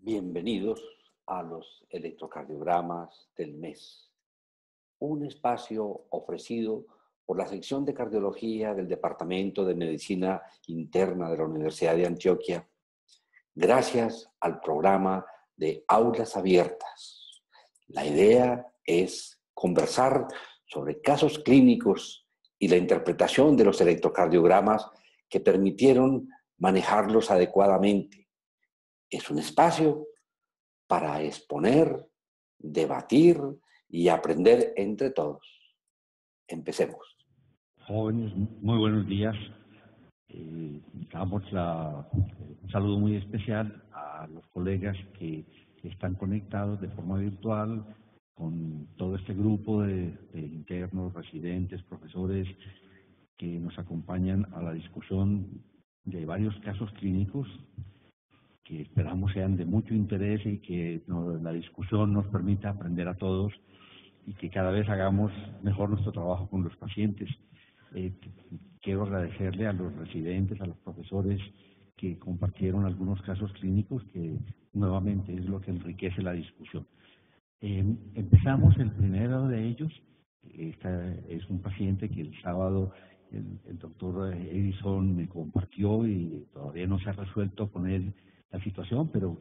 Bienvenidos a los electrocardiogramas del mes, un espacio ofrecido por la sección de cardiología del Departamento de Medicina Interna de la Universidad de Antioquia, gracias al programa de Aulas Abiertas. La idea es conversar sobre casos clínicos y la interpretación de los electrocardiogramas que permitieron manejarlos adecuadamente. Es un espacio para exponer, debatir y aprender entre todos. Empecemos. Jóvenes, muy buenos días. Damos un saludo muy especial a los colegas que están conectados de forma virtual con todo este grupo de internos, residentes, profesores que nos acompañan a la discusión de varios casos clínicos que esperamos sean de mucho interés y que la discusión nos permita aprender a todos y que cada vez hagamos mejor nuestro trabajo con los pacientes. Quiero agradecerle a los residentes, a los profesores que compartieron algunos casos clínicos que nuevamente es lo que enriquece la discusión. Empezamos el primero de ellos. Es un paciente que el sábado el doctor Edison me compartió y todavía no se ha resuelto con él la situación, pero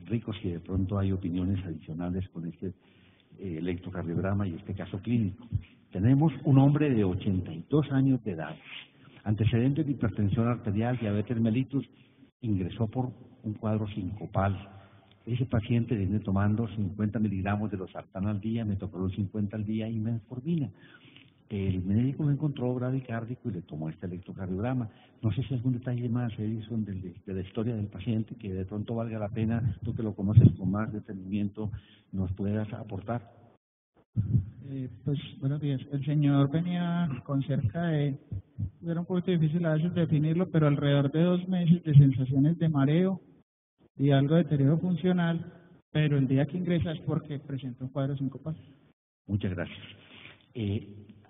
rico si de pronto hay opiniones adicionales con este electrocardiograma y este caso clínico. Tenemos un hombre de 82 años de edad, antecedentes de hipertensión arterial, diabetes mellitus, ingresó por un cuadro sincopal. Ese paciente viene tomando 50 miligramos de losartán al día, metoprolol 50 al día y metformina. El médico lo encontró bradicárdico y le tomó este electrocardiograma. No sé si algún detalle más, Edison, de la historia del paciente que de pronto valga la pena, tú que lo conoces con más detenimiento, nos puedas aportar. Pues buenos días. El señor venía con cerca de, era un poquito difícil a veces definirlo, pero alrededor de 2 meses de sensaciones de mareo y algo de deterioro funcional, pero el día que ingresa es porque presenta un cuadro sincopal. Muchas gracias.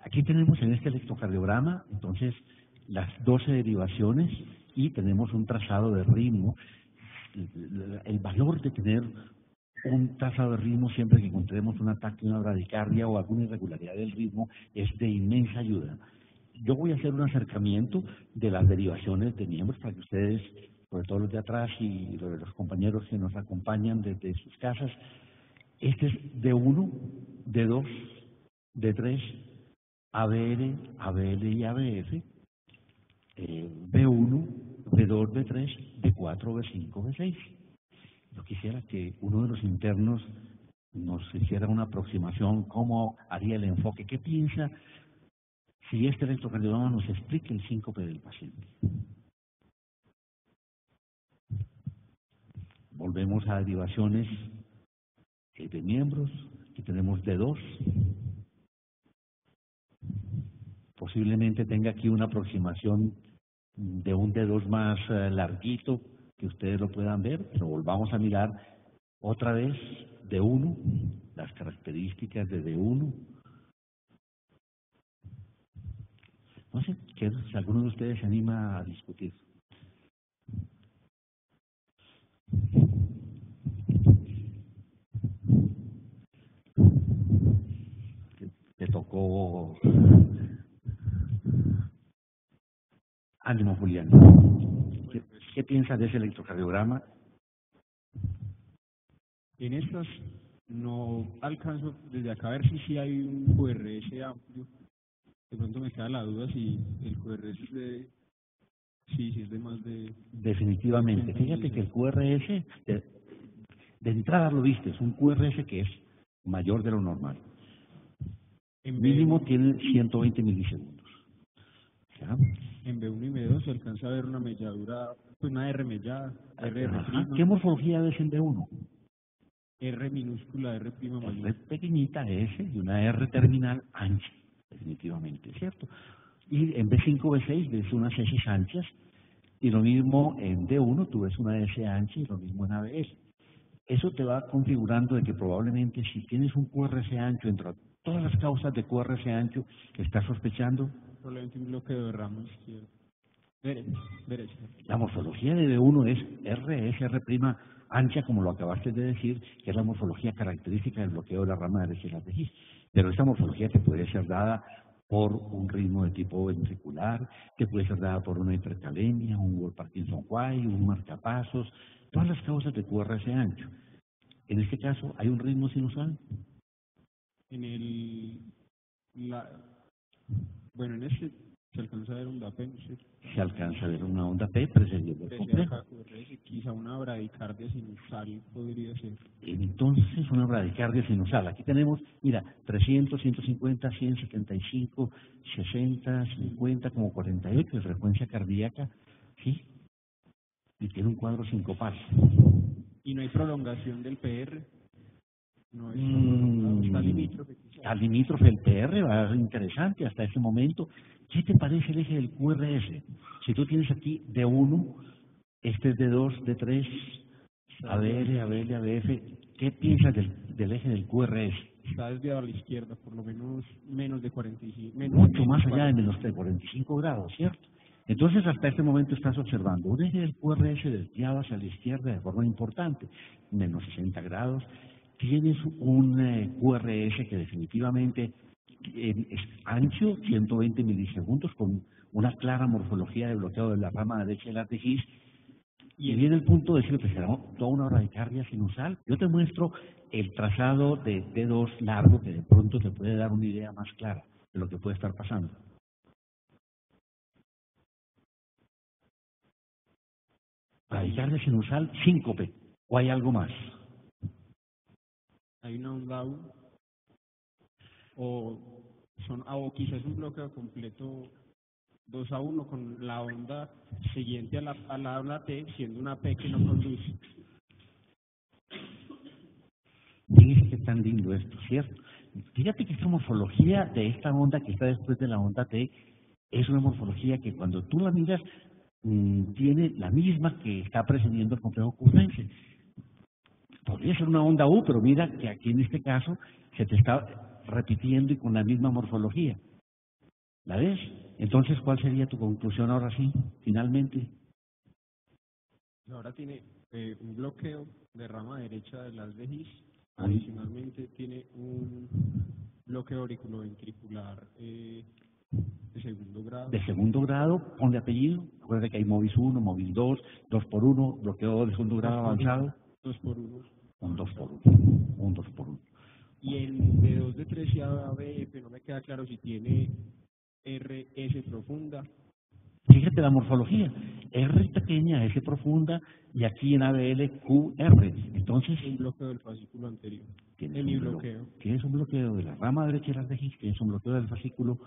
Aquí tenemos en este electrocardiograma, entonces, las 12 derivaciones y tenemos un trazado de ritmo. El valor de tener un trazado de ritmo siempre que encontremos un ataque, una bradicardia o alguna irregularidad del ritmo es de inmensa ayuda. Yo voy a hacer un acercamiento de las derivaciones de miembros para que ustedes, sobre todo los de atrás y los compañeros que nos acompañan desde sus casas, este es D1, D2, D3, ABL, ABL y ABF, B1, B2, B3, B4, B5, B6. Yo quisiera que uno de los internos nos hiciera una aproximación, cómo haría el enfoque, qué piensa si este electrocardiograma nos explica el síncope del paciente. Volvemos a derivaciones de miembros, aquí tenemos D2. Posiblemente tenga aquí una aproximación de un D2 más larguito, que ustedes lo puedan ver, pero volvamos a mirar otra vez D1, las características de D1. No sé, si alguno de ustedes se anima a discutir. Te tocó. Ánimo, Julián. ¿Qué piensas de ese electrocardiograma? En estas no alcanzo desde acá a ver si hay un QRS amplio. De pronto me queda la duda si el QRS es de... Sí, es de más de... Definitivamente. Fíjate que el QRS, de entrada lo viste, es un QRS que es mayor de lo normal. En mínimo tiene 120 milisegundos. ¿Ya? En B1 y B2 se alcanza a ver una melladura, pues una R mellada, R'. ¿Qué morfología ves en B1? R minúscula, R' mayor. R pequeñita, S, y una R terminal ancha, definitivamente, ¿cierto? Y en B5, B6 ves unas S anchas, y lo mismo en D1 tú ves una S ancha y lo mismo en ABS. Eso te va configurando de que probablemente si tienes un QRS ancho, entre todas las causas de QRS ancho que estás sospechando, probablemente un bloqueo de ramo izquierdo. Derecha. La morfología de B1 es RS, R', ancha, como lo acabaste de decir, que es la morfología característica del bloqueo de la rama derecha de las DGIS. Pero esta morfología te puede ser dada por un ritmo de tipo ventricular, que puede ser dada por una hipercalemia, un Wolff-Parkinson-White, un marcapasos, todas las causas de QRS ancho. En este caso, ¿hay un ritmo sinusal? Bueno, en este se alcanza a ver onda P, no sé. Se alcanza a ver una onda P precediendo el complejo. Quizá una bradicardia sinusal podría ser. Entonces, una bradicardia sinusal. Aquí tenemos, mira, 300, 150, 175, 60, 50, como 48 de frecuencia cardíaca, ¿sí? Y tiene un cuadro sincopal. ¿Y no hay prolongación del PR? No es prolongado, está limítrofe. Al limítrofe el PR va a ser interesante hasta ese momento. ¿Qué te parece el eje del QRS? Si tú tienes aquí D1, este es D2, D3, ABL, ABL, ABF, ¿qué piensas del eje del QRS? Está desviado a la izquierda, por lo menos de 45. Mucho más allá de menos de 45 grados, ¿cierto? Entonces, hasta este momento estás observando un eje del QRS desviado hacia la izquierda de forma importante, menos 60 grados. Tienes un QRS que definitivamente es ancho, 120 milisegundos, con una clara morfología de bloqueo de la rama derecha de la DGIS. Y viene el punto de decir que será toda una bradicardia sinusal. Yo te muestro el trazado de D2 largo, que de pronto te puede dar una idea más clara de lo que puede estar pasando. Bradicardia sinusal, síncope, ¿o hay algo más? Hay una onda U, o quizás un bloqueo completo 2-1 con la onda siguiente a la onda T, siendo una P que no conduce. Fíjate que tan lindo esto, ¿cierto? Fíjate que esta morfología de esta onda que está después de la onda T es una morfología que cuando tú la miras tiene la misma que está precediendo el complejo currense. Podría ser una onda U, pero mira que aquí en este caso se te está repitiendo y con la misma morfología. ¿La ves? Entonces, ¿cuál sería tu conclusión ahora sí, finalmente? Ahora tiene un bloqueo de rama derecha de las DGIS. Adicionalmente tiene un bloqueo auriculoventricular de segundo grado. De segundo grado, ponle apellido. Recuerda que hay MOVIS 1, MOVIS 2, 2x1, bloqueo de segundo grado avanzado. 2x1. Un 2x1. Un 2x1. Y el D2, D3 y ABF, no me queda claro si tiene RS profunda. Fíjate la morfología. R pequeña, S profunda, y aquí en ABL, QR. Entonces, un bloqueo del fascículo anterior. Tienes un bloqueo de la rama derecha de las DGIS, tienes un bloqueo del fascículo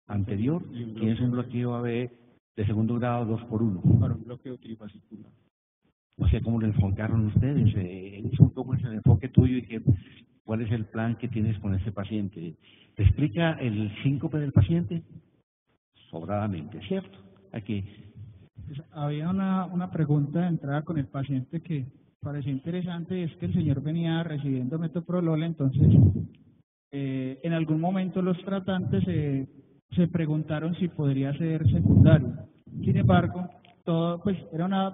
anterior, tienes un bloqueo ABE de segundo grado 2x1. Para un bloqueo trifascicular. O sea, ¿cómo lo enfocaron ustedes? ¿Cómo es el enfoque tuyo y cuál es el plan que tienes con ese paciente? ¿Te explica el síncope del paciente? Sobradamente, ¿cierto? Aquí. Pues, había una pregunta de entrada con el paciente que pareció interesante, y es que el señor venía recibiendo metoprolol, entonces en algún momento los tratantes se preguntaron si podría ser secundario. Sin embargo, todo, pues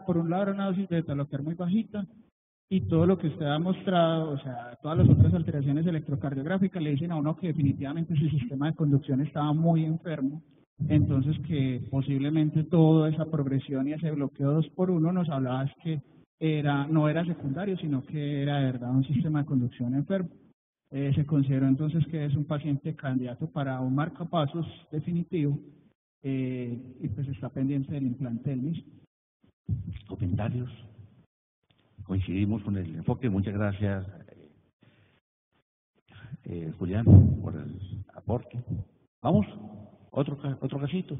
por un lado era una dosis de beta-bloqueador muy bajita, y todo lo que usted ha mostrado, o sea, todas las otras alteraciones electrocardiográficas le dicen a uno que definitivamente su sistema de conducción estaba muy enfermo. Entonces, que posiblemente toda esa progresión y ese bloqueo 2x1 nos hablaba es que no era secundario, sino que era de verdad un sistema de conducción enfermo. Se consideró entonces que es un paciente candidato para un marcapasos definitivo, y pues está pendiente del implante del mismo. Comentarios. Coincidimos con el enfoque. Muchas gracias, Julián, por el aporte. Vamos. Otro casito.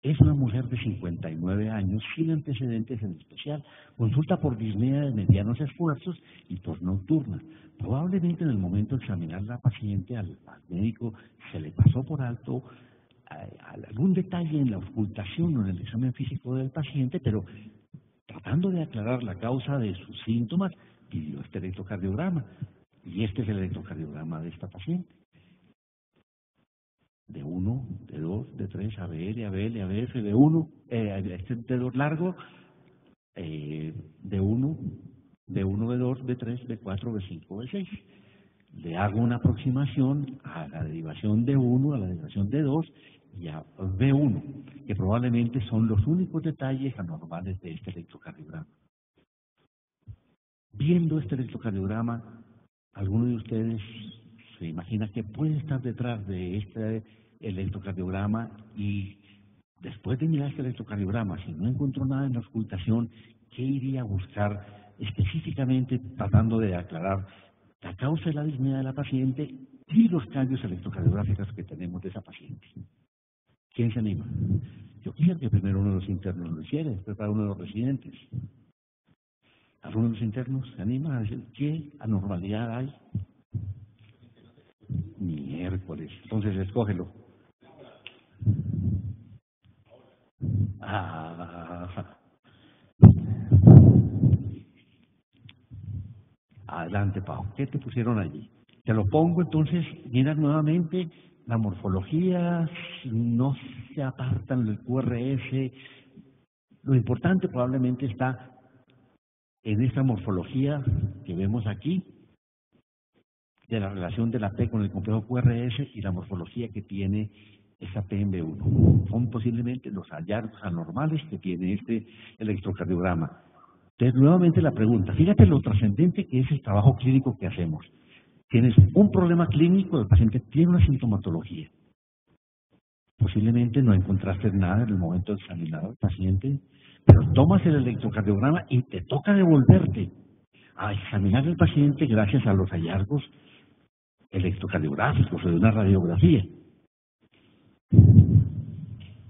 Es una mujer de 59 años, sin antecedentes en especial, consulta por disnea de medianos esfuerzos y tos nocturna. Probablemente en el momento de examinar a la paciente al médico se le pasó por alto algún detalle en la ocultación o en el examen físico del paciente, pero tratando de aclarar la causa de sus síntomas, pidió este electrocardiograma. Y este es el electrocardiograma de esta paciente. D1, D2, D3, ABL, ABL, ABF, D1, este D2 largo, B1, B1, B2, B3, B4, B5, B6. Le hago una aproximación a la derivación de 1, a la derivación de 2 y a B1, que probablemente son los únicos detalles anormales de este electrocardiograma. Viendo este electrocardiograma, ¿alguno de ustedes se imagina que puede estar detrás de este electrocardiograma? Y después de mirar este electrocardiograma, si no encontró nada en la auscultación, ¿qué iría a buscar específicamente tratando de aclarar la causa de la disnea de la paciente y los cambios electrocardiográficos que tenemos de esa paciente? ¿Quién se anima? Yo quisiera que primero uno de los internos lo hiciera, después para uno de los residentes. ¿Alguno de los internos se anima a decir qué anormalidad hay? Miércoles. Entonces, escógelo. Adelante, Pau. ¿Qué te pusieron allí? Te lo pongo, entonces, mira nuevamente la morfología, no se apartan del QRS. Lo importante probablemente está en esta morfología que vemos aquí, de la relación de la P con el complejo QRS y la morfología que tiene esa PMB1. Son posiblemente los hallazgos anormales que tiene este electrocardiograma. Entonces, nuevamente la pregunta, fíjate lo trascendente que es el trabajo clínico que hacemos. Tienes un problema clínico, el paciente tiene una sintomatología. Posiblemente no encontraste nada en el momento de examinar al paciente, pero tomas el electrocardiograma y te toca devolverte a examinar al paciente gracias a los hallazgos electrocardiográficos o de una radiografía.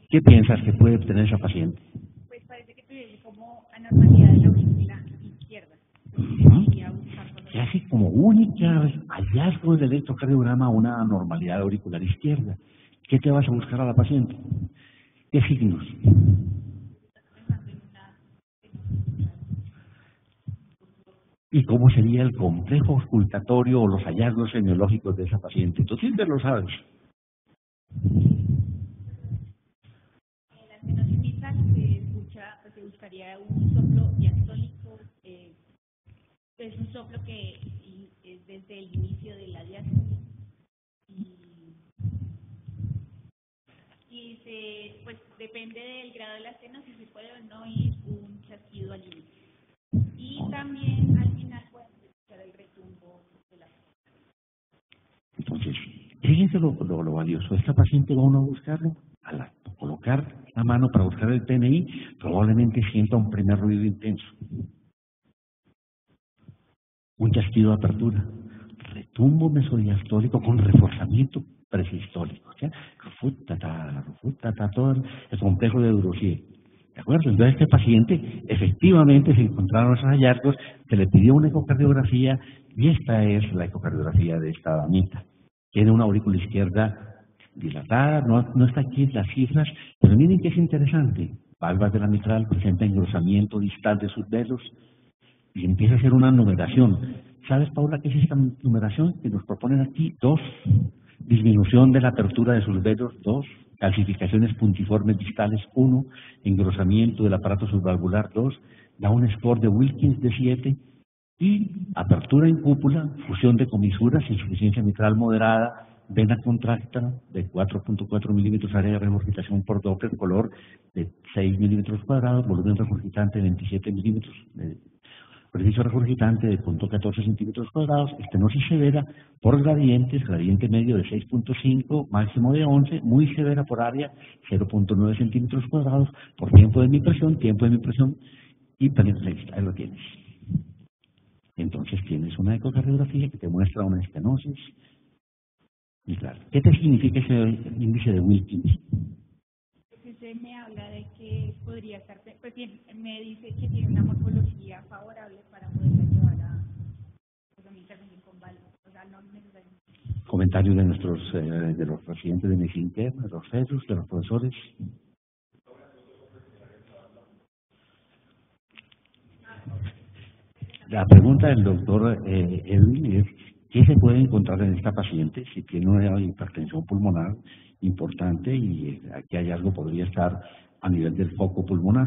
¿Qué piensas que puede obtener esa paciente? Pues parece que tuviese como anormalidad de la aurícula izquierda. Casi como única hallazgo del electrocardiograma una anormalidad auricular izquierda. ¿Qué te vas a buscar a la paciente? ¿Qué signos? ¿Y cómo sería el complejo auscultatorio o los hallazgos semiológicos de esa paciente? Tú siempre lo sabes. En la estenosis mitral se buscaría un soplo diastólico, es un soplo que es desde el inicio de la diástole y pues depende del grado de la estenosis, si puede o no ir un chasquido al inicio. Y también al final pueden escuchar el retumbo de la. Entonces, fíjense lo valioso. Esta paciente va uno a buscarlo, a colocar la mano para buscar el PNI, probablemente sienta un primer ruido intenso. Un chasquido de apertura, retumbo mesodiastólico con reforzamiento presistólico. Todo el complejo de Durossier. ¿De acuerdo? Entonces, este paciente, efectivamente, se encontraron esos hallazgos, se le pidió una ecocardiografía, y esta es la ecocardiografía de esta damita. Tiene una aurícula izquierda dilatada, no está aquí en las cifras, pero miren que es interesante. Valvas de la mitral, presenta engrosamiento distal de sus velos, y empieza a hacer una numeración. ¿Sabes, Paula, qué es esta numeración que nos proponen aquí? 2, disminución de la apertura de sus velos, 2, calcificaciones puntiformes distales, 1, engrosamiento del aparato subvalvular, 2, da un score de Wilkins de 7, y apertura en cúpula, fusión de comisuras, insuficiencia mitral moderada, vena contracta de 4.4 milímetros, área de regurgitación por Doppler, color de 6 milímetros cuadrados, volumen regurgitante de 27 milímetros, superficie regurgitante de 0.14 centímetros cuadrados, estenosis severa por gradientes, gradiente medio de 6.5, máximo de 11, muy severa por área, 0.9 centímetros cuadrados, por tiempo de mi presión, y penetración, ahí lo tienes. Entonces tienes una ecocardiografía que te muestra una estenosis. Y claro, ¿qué te significa ese índice de Wilkins? Usted me habla de que podría estar, pues bien, me dice que tiene una morfología favorable para poder llevar a una intervención con válvulas, o sea, no necesariamente. Comentarios de de los residentes de medicina interna, de los FESUS, de los profesores. La pregunta del doctor Edwin es, ¿qué se puede encontrar en esta paciente si tiene una hipertensión pulmonar importante y aquí hay algo podría estar a nivel del foco pulmonar?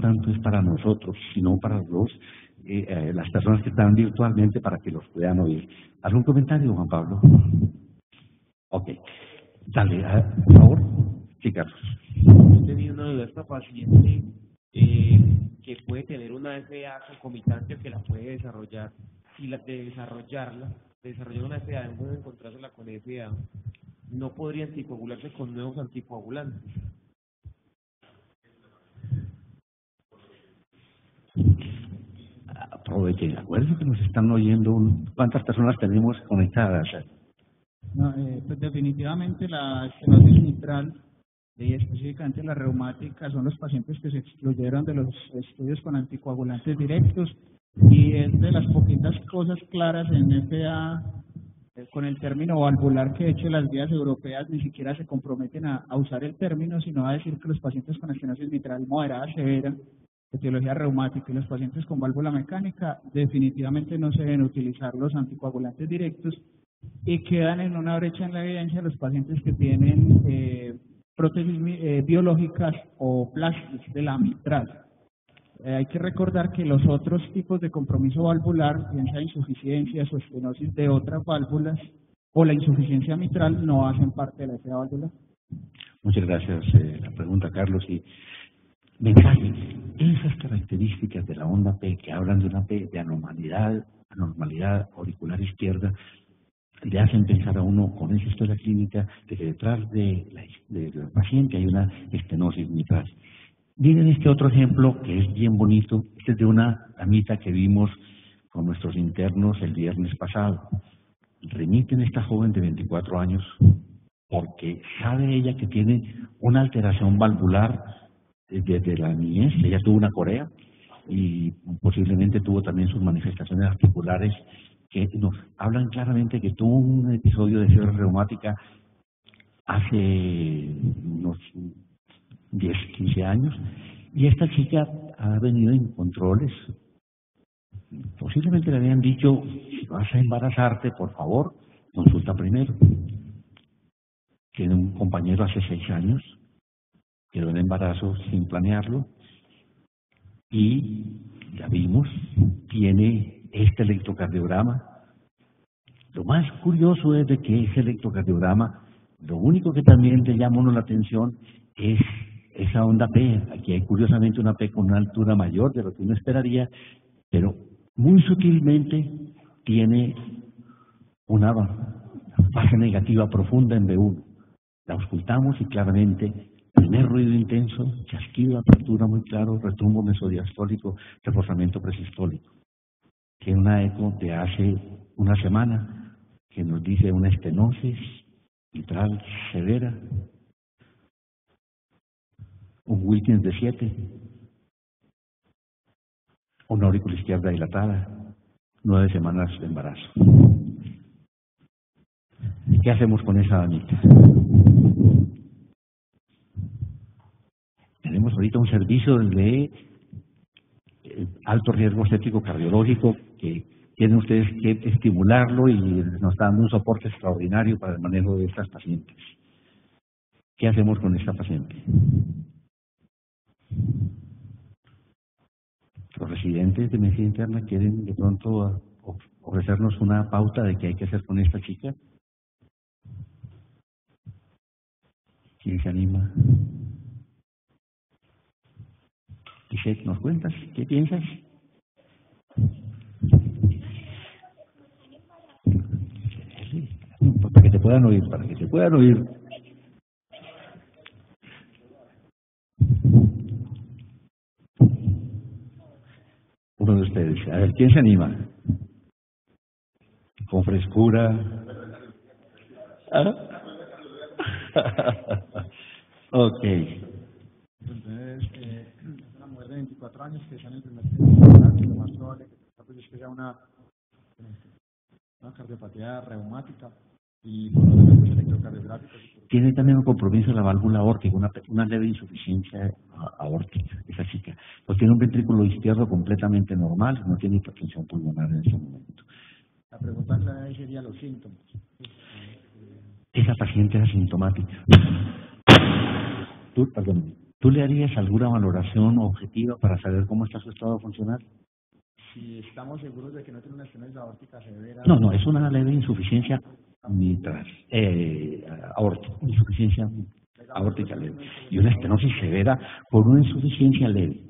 tanto es para nosotros, sino para las personas que están virtualmente para que los puedan oír. ¿Algún comentario, Juan Pablo? Ok. Dale, por favor. Sí, Carlos. He tenido una duda. Esta paciente que puede tener una FA concomitante o que la puede desarrollar, y de desarrollar una FA, en vez de encontrársela con FA, no podría anticoagularse con nuevos anticoagulantes. Aprovechen, acuérdense que nos están oyendo. ¿Cuántas personas tenemos conectadas? No, pues definitivamente la estenosis mitral y específicamente la reumática son los pacientes que se excluyeron de los estudios con anticoagulantes directos, y es de las poquitas cosas claras en FA con el término valvular, que de hecho las guías europeas ni siquiera se comprometen a usar el término, sino a decir que los pacientes con estenosis mitral moderada severa, etiología reumática, y los pacientes con válvula mecánica definitivamente no se deben utilizar los anticoagulantes directos, y quedan en una brecha en la evidencia los pacientes que tienen prótesis biológicas o plásticas de la mitral. Hay que recordar que los otros tipos de compromiso valvular, bien sea insuficiencias o estenosis de otras válvulas o la insuficiencia mitral, no hacen parte de la FA valvular. Muchas gracias. La pregunta, Carlos. Y mensaje, esas características de la onda P que hablan de una P de anormalidad auricular izquierda, le hacen pensar a uno con esa historia clínica de que detrás del paciente hay una estenosis mitral. Miren este otro ejemplo que es bien bonito. Este es de una damita que vimos con nuestros internos el viernes pasado. Remiten a esta joven de 24 años porque sabe ella que tiene una alteración valvular desde la niñez. Ella tuvo una corea y posiblemente tuvo también sus manifestaciones articulares que nos hablan claramente que tuvo un episodio de fiebre reumática hace unos 10, 15 años, y esta chica ha venido en controles. Posiblemente le habían dicho, si vas a embarazarte, por favor, consulta primero. Tiene un compañero hace 6 años, quedó en embarazo sin planearlo, y ya vimos, tiene este electrocardiograma. Lo más curioso es de que ese electrocardiograma, lo único que también le llama a uno la atención es esa onda P. Aquí hay curiosamente una P con una altura mayor de lo que uno esperaría, pero muy sutilmente tiene una fase negativa profunda en B1. La auscultamos y claramente, primer ruido intenso, chasquido, apertura muy claro, retumbo mesodiastólico, reforzamiento presistólico. Tiene una eco de hace una semana que nos dice una estenosis mitral severa, un Wilkins de 7, una aurícula izquierda dilatada, 9 semanas de embarazo. ¿Qué hacemos con esa damita? Tenemos ahorita un servicio de alto riesgo estético cardiológico que tienen ustedes que estimularlo, y nos está dando un soporte extraordinario para el manejo de estas pacientes. ¿Qué hacemos con esta paciente? Los residentes de medicina interna quieren de pronto ofrecernos una pauta de qué hay que hacer con esta chica. ¿Quién se anima? Isaac, ¿nos cuentas? ¿Qué piensas? Para que te puedan oír, Uno de ustedes. A ver, ¿quién se anima? Con frescura. ¿Ah? Ok. Entonces, es una mujer de 24 años que está en el primer trimestre, lo más probable es que sea una cardiopatía reumática y por lo tanto electrocardiográficos. Tiene también un compromiso de la válvula aórtica, una leve insuficiencia aórtica, esa chica. Pues tiene un ventrículo izquierdo completamente normal, no tiene hipertensión pulmonar en este momento. La pregunta clave sería los síntomas. Esa paciente es asintomática. Tú ¿Tú le harías alguna valoración objetiva para saber cómo está su estado funcional? Si estamos seguros de que no tiene una estenosis aórtica severa. No, es una leve insuficiencia mitral, aórtica, insuficiencia aórtica leve. Y una estenosis severa por una insuficiencia leve.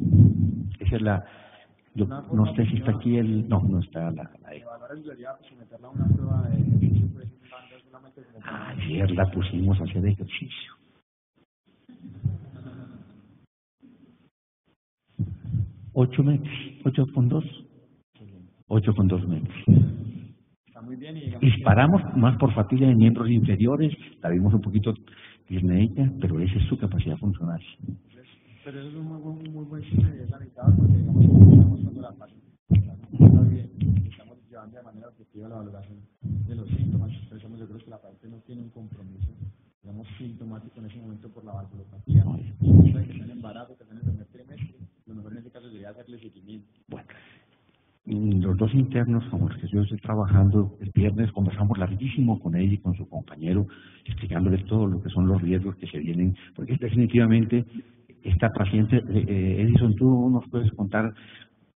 Esa es la... Yo no sé si está aquí el... No está la Someterla a una prueba de ejercicio, pues, solamente como para... Ayer la pusimos a hacer ejercicio. 8 metros, 8,2 metros. Está muy bien. Y disparamos más por fatiga de miembros inferiores, la vimos un poquito pierneita, pero esa es su capacidad funcional. Pero eso es un muy buen signo y es la mitad porque digamos que estamos mostrando la paciente. Muy bien, estamos llevando de manera objetiva la valoración de los síntomas. Por eso yo creo que la paciente no tiene un compromiso, digamos, sintomático en ese momento por la valvulopatía. Que está en embarazo, que está en el primer trimestre, lo mejor en este caso sería hacerle seguimiento. Bueno, los dos internos con los que yo estoy trabajando, el viernes conversamos larguísimo con ella y con su compañero, explicándole todo lo que son los riesgos que se vienen, porque definitivamente esta paciente, Edison, ¿tú nos puedes contar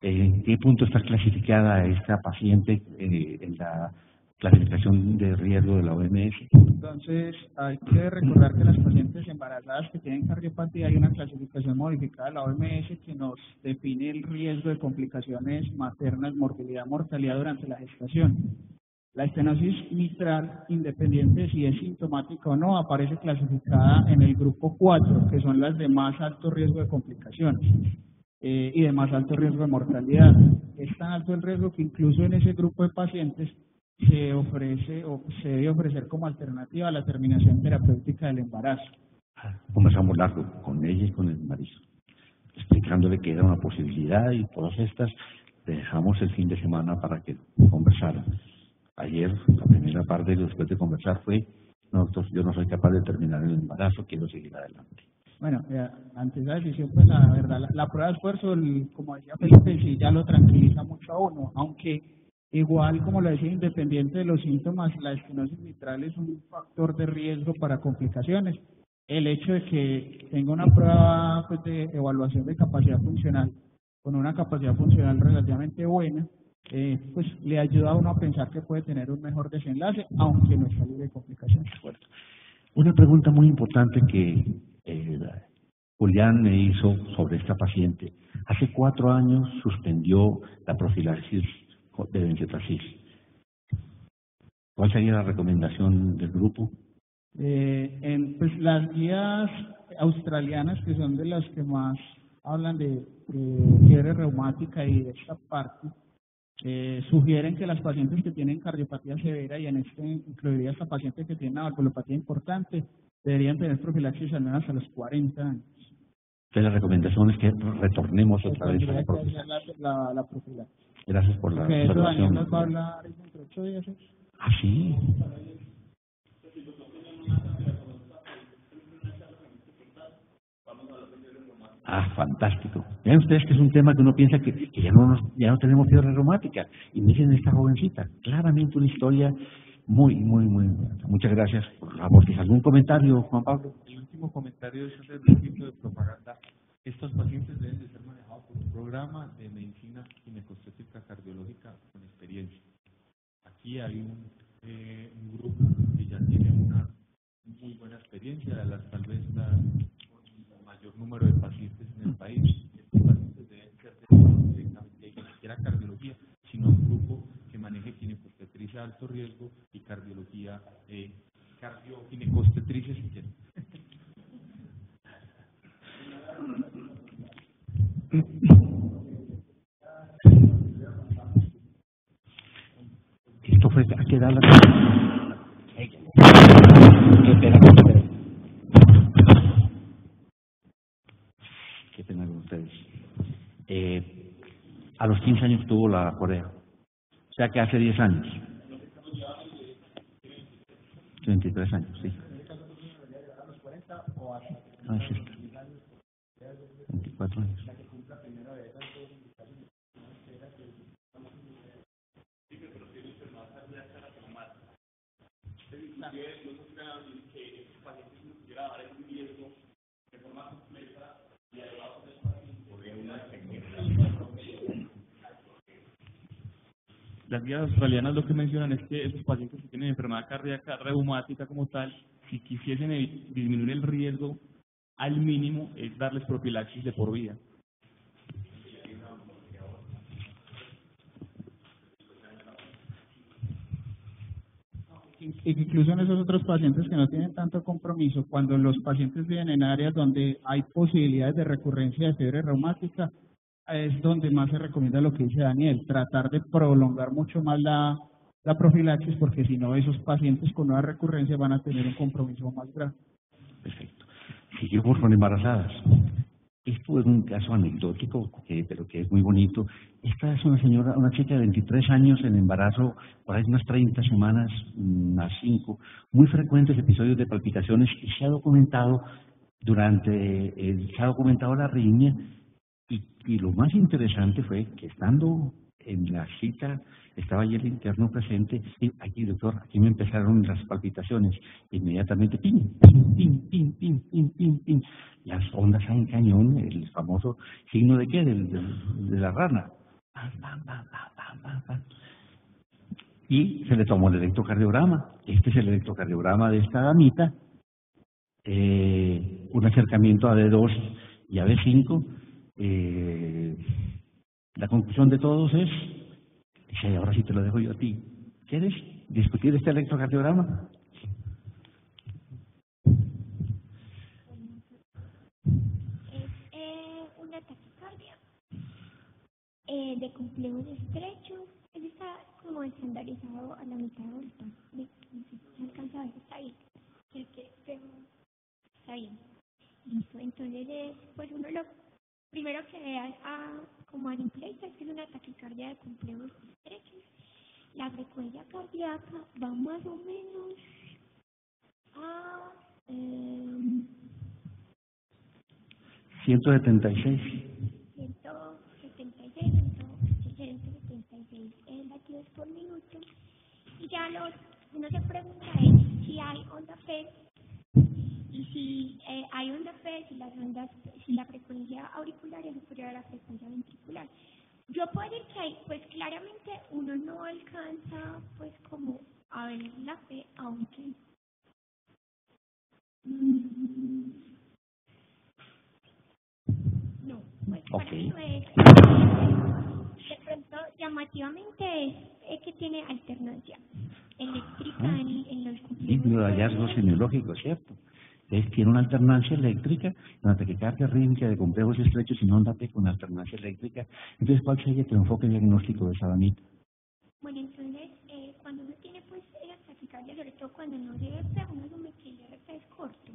en qué punto está clasificada esta paciente en la clasificación de riesgo de la OMS? Entonces, hay que recordar que las pacientes embarazadas que tienen cardiopatía hay una clasificación modificada de la OMS que nos define el riesgo de complicaciones maternas, morbilidad, mortalidad durante la gestación. La estenosis mitral, independiente de si es sintomática o no, aparece clasificada en el grupo 4, que son las de más alto riesgo de complicaciones y de más alto riesgo de mortalidad. Es tan alto el riesgo que incluso en ese grupo de pacientes se ofrece o se debe ofrecer como alternativa a la terminación terapéutica del embarazo. Conversamos largo con ella y con el marido, explicándole que era una posibilidad y todas estas dejamos el fin de semana para que conversaran. Ayer, la primera parte después de conversar fue, no, doctor, yo no soy capaz de terminar el embarazo, quiero seguir adelante. Bueno, ante esa decisión, pues la verdad, la prueba de esfuerzo, como decía Felipe, sí ya lo tranquiliza mucho a uno, aunque igual, como lo decía, independiente de los síntomas, la estenosis mitral es un factor de riesgo para complicaciones. El hecho de que tenga una prueba pues, de evaluación de capacidad funcional, con una capacidad funcional relativamente buena, pues le ayuda a uno a pensar que puede tener un mejor desenlace, aunque no está libre de complicaciones. Una pregunta muy importante que Julián me hizo sobre esta paciente. Hace 4 años suspendió la profilaxis de benzetracil. ¿Cuál sería la recomendación del grupo? Pues las guías australianas, que son de las que más hablan de fiebre reumática y de esta parte, sugieren que las pacientes que tienen cardiopatía severa, y en este incluiría esta paciente que tiene una valvulopatía importante, deberían tener profilaxis al menos hasta los 40 años. Entonces la recomendación es que retornemos otra vez a la profilaxis. La profilaxis. Gracias por la observación. Eso Daniel nos va a observación. hablar dentro de 8 días. Ah, sí. Ah, fantástico. Vean ustedes que es un tema que uno piensa que ya no tenemos fiebre reumática. Y miren esta jovencita, claramente una historia muy buena. Muchas gracias por la voz. ¿Algún comentario, Juan Pablo? El último comentario es hacer un poquito de propaganda. Estos pacientes deben de ser manejados por un programa de medicina ginecostétrica cardiológica con experiencia. Aquí hay un grupo que ya tiene una muy buena experiencia, tal vez el mayor número de pacientes en el país. Estos pacientes deben ser destinados directamente, ni siquiera cardiología, sino a un grupo que maneje ginecostetricia de alto riesgo y cardiología, ginecobstetricia si quieren. Esto fue a qué edad la... Qué pena con ustedes. A los 15 años tuvo la Corea. O sea que hace 10 años. 23 años, sí. Ah, es cierto. 24 años. las guías australianas lo que mencionan es que esos pacientes que tienen enfermedad cardíaca reumática como tal, si quisiesen disminuir el riesgo al mínimo, es darles profilaxis de por vida. Incluso en esos otros pacientes que no tienen tanto compromiso, cuando los pacientes viven en áreas donde hay posibilidades de recurrencia de fiebre reumática, es donde más se recomienda lo que dice Daniel, tratar de prolongar mucho más la profilaxis, porque si no, esos pacientes con nueva recurrencia van a tener un compromiso más grave. Perfecto. Seguimos con embarazadas. Esto es un caso anecdótico, pero que es muy bonito. Esta es una señora, una chica de 23 años en embarazo, por ahí unas 30 semanas, unas 5, muy frecuentes episodios de palpitaciones, y se ha documentado se ha documentado la arritmia, y lo más interesante fue que estando en la cita, estaba allí el interno presente, y aquí, doctor, aquí me empezaron las palpitaciones, inmediatamente, pin, pin, pin, pin, pin, pin, pin, pin, las ondas en cañón, el famoso signo de qué, de la rana, pam, pam, pam, pam, pam, pam, pam. Y se le tomó el electrocardiograma. Este es el electrocardiograma de esta damita, un acercamiento a D2 y a B5. La conclusión de todos es, dice, ahora sí te lo dejo yo a ti, ¿quieres discutir este electrocardiograma? Es una taquicardia de complejos estrechos. Él está como estandarizado a la mitad de vuelta. No sé si alcanza a ver, está ahí. Está ahí. Listo, entonces, pues uno lo primero que vea como a simple vista es que es una taquicardia de complejos estrechos. La frecuencia cardíaca va más o menos a 176. 176 latidos por minuto. Y ya uno se pregunta es si hay onda P, y si hay onda P, si la frecuencia auricular es superior a la frecuencia ventricular. Yo puedo decir que pues claramente uno no alcanza pues como a ver la P, aunque no, pues Okay. De pronto llamativamente es que tiene alternancia eléctrica en los Y los hallazgos semiológicos, ¿cierto? Entonces tiene una alternancia eléctrica, una taquicardia rítmica de complejos estrechos y no onda P con alternancia eléctrica. Entonces, ¿cuál sería tu enfoque diagnóstico de esa damita? Bueno, entonces, cuando uno tiene pues taquicardia, sobre todo cuando no se RP, uno asume que el RP es corto.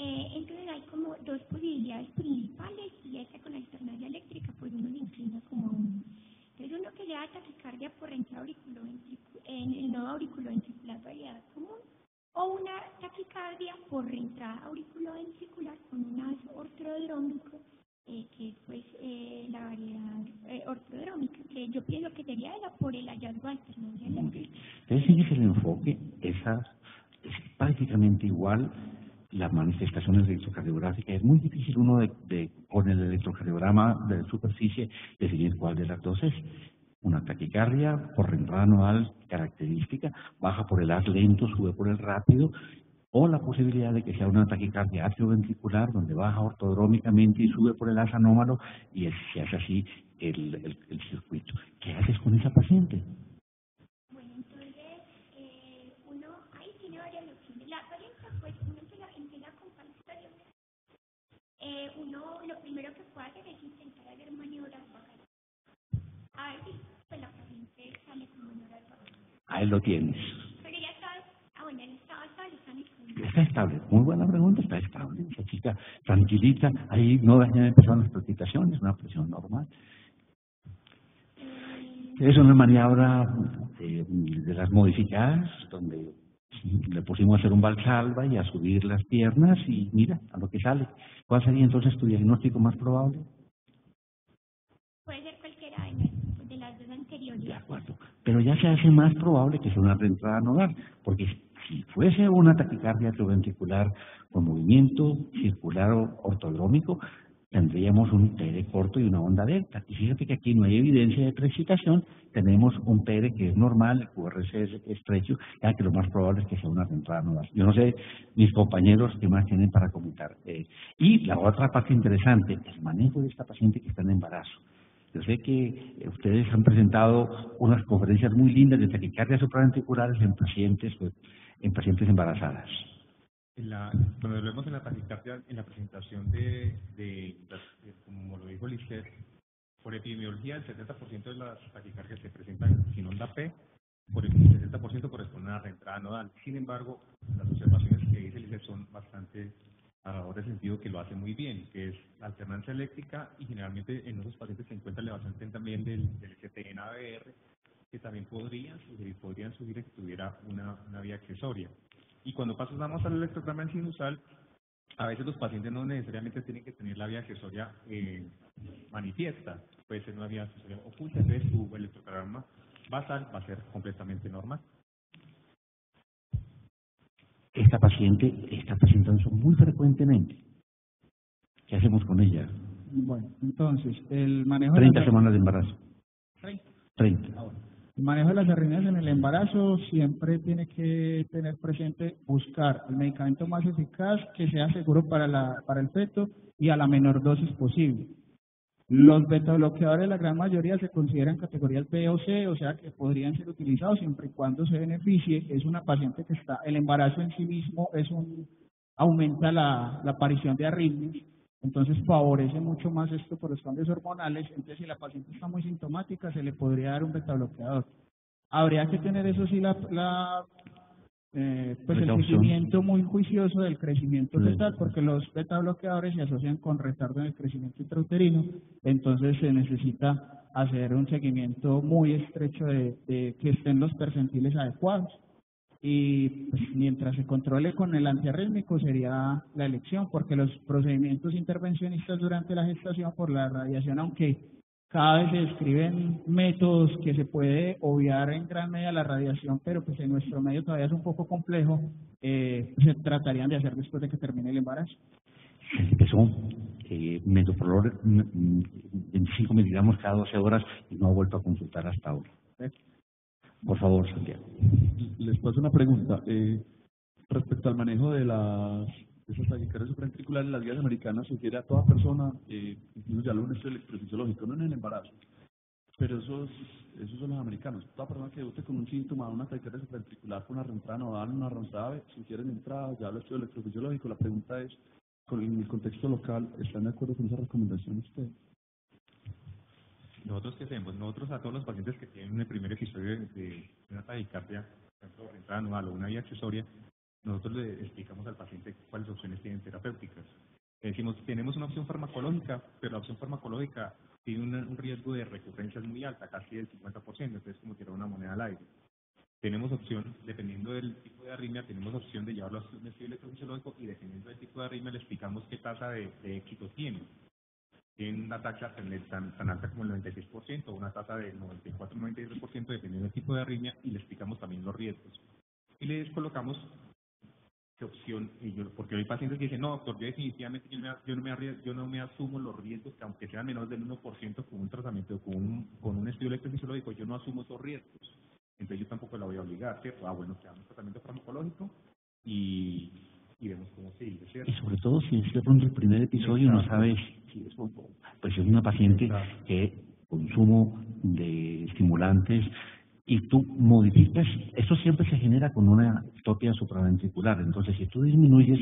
Entonces hay como dos posibilidades principales, y esta con alternancia eléctrica pues uno se inclina como a uno. Entonces uno que le da taquicardia por entrada en el nodo auriculoventricular variedad común, o una taquicardia por reentrada auriculoventricular con un haz ortodrómico, que es pues la variedad ortodrómica, que yo pienso que sería esa por el hallazgo de alternancia eléctrica. Entonces, fíjese el enfoque, es prácticamente igual las manifestaciones electrocardiográficas. Es muy difícil uno con el electrocardiograma de superficie definir cuál de las dos es. Una taquicardia por reentrada nodal característica, baja por el haz lento, sube por el rápido, o la posibilidad de que sea una taquicardia atrioventricular, donde baja ortodrómicamente y sube por el haz anómalo, y se hace así el circuito. ¿Qué haces con esa paciente? Bueno, entonces uno ahí tiene varias opciones. La variante, pues uno empieza con palpitaciones. Uno lo primero que puede hacer es intentar hacer maniobras bajas. A ver si pues, la paciente sale con maniobras bajas. Ahí lo tienes. Pero ya está, bueno, él estaba estable, Está estable, muy buena pregunta, está estable. Esa chica tranquilita, ahí no empezaron las palpitaciones, una presión normal. Es una maniobra de las modificadas, donde le pusimos a hacer un valsalva y a subir las piernas y mira a lo que sale. ¿Cuál sería entonces tu diagnóstico más probable? puede ser cualquiera de las dos anteriores. De acuerdo, pero ya se hace más probable que sea una reentrada nodal, porque si fuese una taquicardia atrioventricular con movimiento circular ortodrómico, tendríamos un PR corto y una onda delta. Y fíjate que aquí no hay evidencia de preexcitación, tenemos un PR que es normal, el QRS es estrecho, ya que lo más probable es que sea una entrada nodal. Yo no sé, mis compañeros, qué más tienen para comentar. Y la otra parte interesante, el manejo de esta paciente que está en embarazo. Yo sé que ustedes han presentado unas conferencias muy lindas de taquicardias supraventriculares en pacientes embarazadas. Cuando lo vemos en la taquicardia, en la presentación como lo dijo Lisset, por epidemiología el 70% de las taquicardias se presentan sin onda P, por el 60% corresponden a una reentrada nodal. Sin embargo, las observaciones que dice Lisset son bastante a favor del sentido que lo hace muy bien, que es la alternancia eléctrica, y generalmente en esos pacientes se encuentra elevación también del STN-ABR, que también podrían sugerir que tuviera una vía accesoria. Y cuando pasamos al electrocardiograma sinusal, a veces los pacientes no necesariamente tienen que tener la vía accesoria manifiesta, puede ser una vía accesoria oculta, entonces tu electrocardiograma basal va a ser completamente normal. Esta paciente está presentando muy frecuentemente. ¿Qué hacemos con ella? Bueno, entonces, el manejo 30 semanas de embarazo. 30. El manejo de las arritmias en el embarazo siempre tiene que tener presente buscar el medicamento más eficaz que sea seguro para el feto y a la menor dosis posible. Los betabloqueadores, la gran mayoría, se consideran categorías B o C, o sea que podrían ser utilizados siempre y cuando se beneficie. Es una paciente que el embarazo en sí mismo aumenta la aparición de arritmias, entonces favorece mucho más esto por los cambios hormonales. Entonces, si la paciente está muy sintomática, se le podría dar un betabloqueador. Habría que tener, eso sí, el seguimiento muy juicioso del crecimiento fetal, porque los betabloqueadores se asocian con retardo en el crecimiento intrauterino, entonces se necesita hacer un seguimiento muy estrecho de que estén los percentiles adecuados. Y pues, mientras se controle con el antiarrítmico sería la elección, porque los procedimientos intervencionistas durante la gestación por la radiación, aunque cada vez se describen métodos que se puede obviar en gran medida la radiación, pero pues en nuestro medio todavía es un poco complejo, se tratarían de hacer después de que termine el embarazo. Empezó metoprolol 25 miligramos cada 12 horas y no ha vuelto a consultar hasta ahora. Por favor, Santiago. Les paso una pregunta. Respecto al manejo de esas taquicardias supraventriculares, las guías americanas sugiere a toda persona, incluso ya lo un estudio electrofisiológico, no en el embarazo, pero esos son los americanos. Toda persona que debute con un síntoma de una taquicardia supraventricular con una reentrada nodal, una reentrada B, sugieren entrada, ya lo estudio electrofisiológico. La pregunta es, en el contexto local, ¿están de acuerdo con esa recomendación ustedes? ¿Nosotros qué hacemos? Nosotros a todos los pacientes que tienen el primer episodio de una taquicardia, por ejemplo, reentrada nodal o una vía accesoria, nosotros le explicamos al paciente cuáles opciones tienen terapéuticas. Le decimos, tenemos una opción farmacológica, pero la opción farmacológica tiene un riesgo de recurrencias muy alta, casi del 50%, entonces es como tirar una moneda al aire. Tenemos opción, dependiendo del tipo de arritmia, tenemos opción de llevarlo a un estudio electrofisiológico, y dependiendo del tipo de arritmia le explicamos qué tasa de éxito tiene. Tiene una tasa tan alta como el 96%, o una tasa del 94-93%, dependiendo del tipo de arritmia, y le explicamos también los riesgos. Y les colocamos qué opción, porque hay pacientes que dicen, no, doctor, yo definitivamente yo no me asumo los riesgos, que aunque sean menores del 1% con un tratamiento, con un estudio electrofisiológico, yo no asumo esos riesgos. Entonces yo tampoco la voy a obligar, ¿cierto? Bueno, te damos tratamiento farmacológico y vemos cómo sigue, ¿cierto? Y sobre todo si es de pronto el primer episodio, no sabes si es, pues es una paciente que consumo de estimulantes y tú modificas, eso siempre se genera con una ectopia supraventricular. Entonces, si tú disminuyes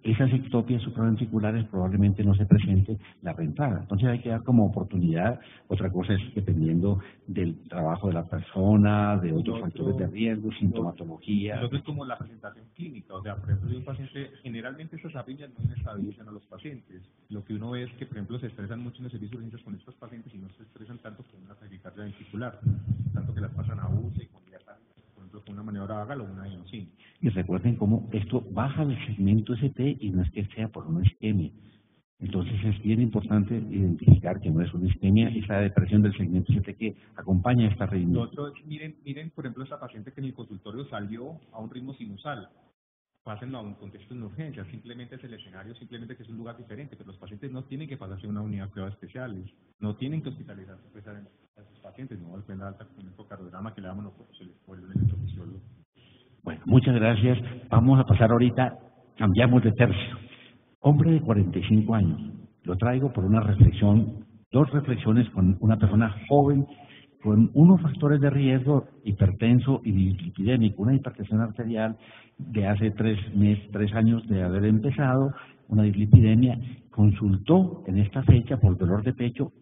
esas ectopias supraventriculares, probablemente no se presente la reentrada. Entonces hay que dar como oportunidad. Otra cosa es dependiendo del trabajo de la persona, de otros factores de riesgo, sintomatología. Nosotros es como la presentación clínica, o sea, por ejemplo, si un paciente, generalmente esas arritmias no inestabilizan a los pacientes. Lo que uno ve es que, por ejemplo, se estresan mucho en el servicio de urgencias con estos pacientes y no se estresan tanto con una taquicardia ventricular, tanto que las pasan a UCI, con diatánica, por ejemplo, con una maniobra vagal o una inosina. Y recuerden cómo esto baja del segmento ST y no es que sea por una isquemia. Entonces es bien importante identificar que no es una isquemia, esa depresión del segmento ST que acompaña esta arritmia. Nosotros, miren, por ejemplo, esta paciente que en el consultorio salió a un ritmo sinusal. pasen a un contexto de urgencia, simplemente es el escenario, simplemente que es un lugar diferente, pero los pacientes no tienen que pasarse a una unidad de cuidados especiales, no tienen que hospitalizarse pues, a sus pacientes, no al pena alta con un ecocardiograma que le damos por el electrofisiólogo. Bueno, muchas gracias. Vamos a pasar ahorita, cambiamos de tercio. Hombre de 45 años, lo traigo por una reflexión, dos reflexiones con una persona joven, con unos factores de riesgo hipertenso y dislipidémico, una hipertensión arterial de hace 3 años de haber empezado, una dislipidemia, consultó en esta fecha por dolor de pecho,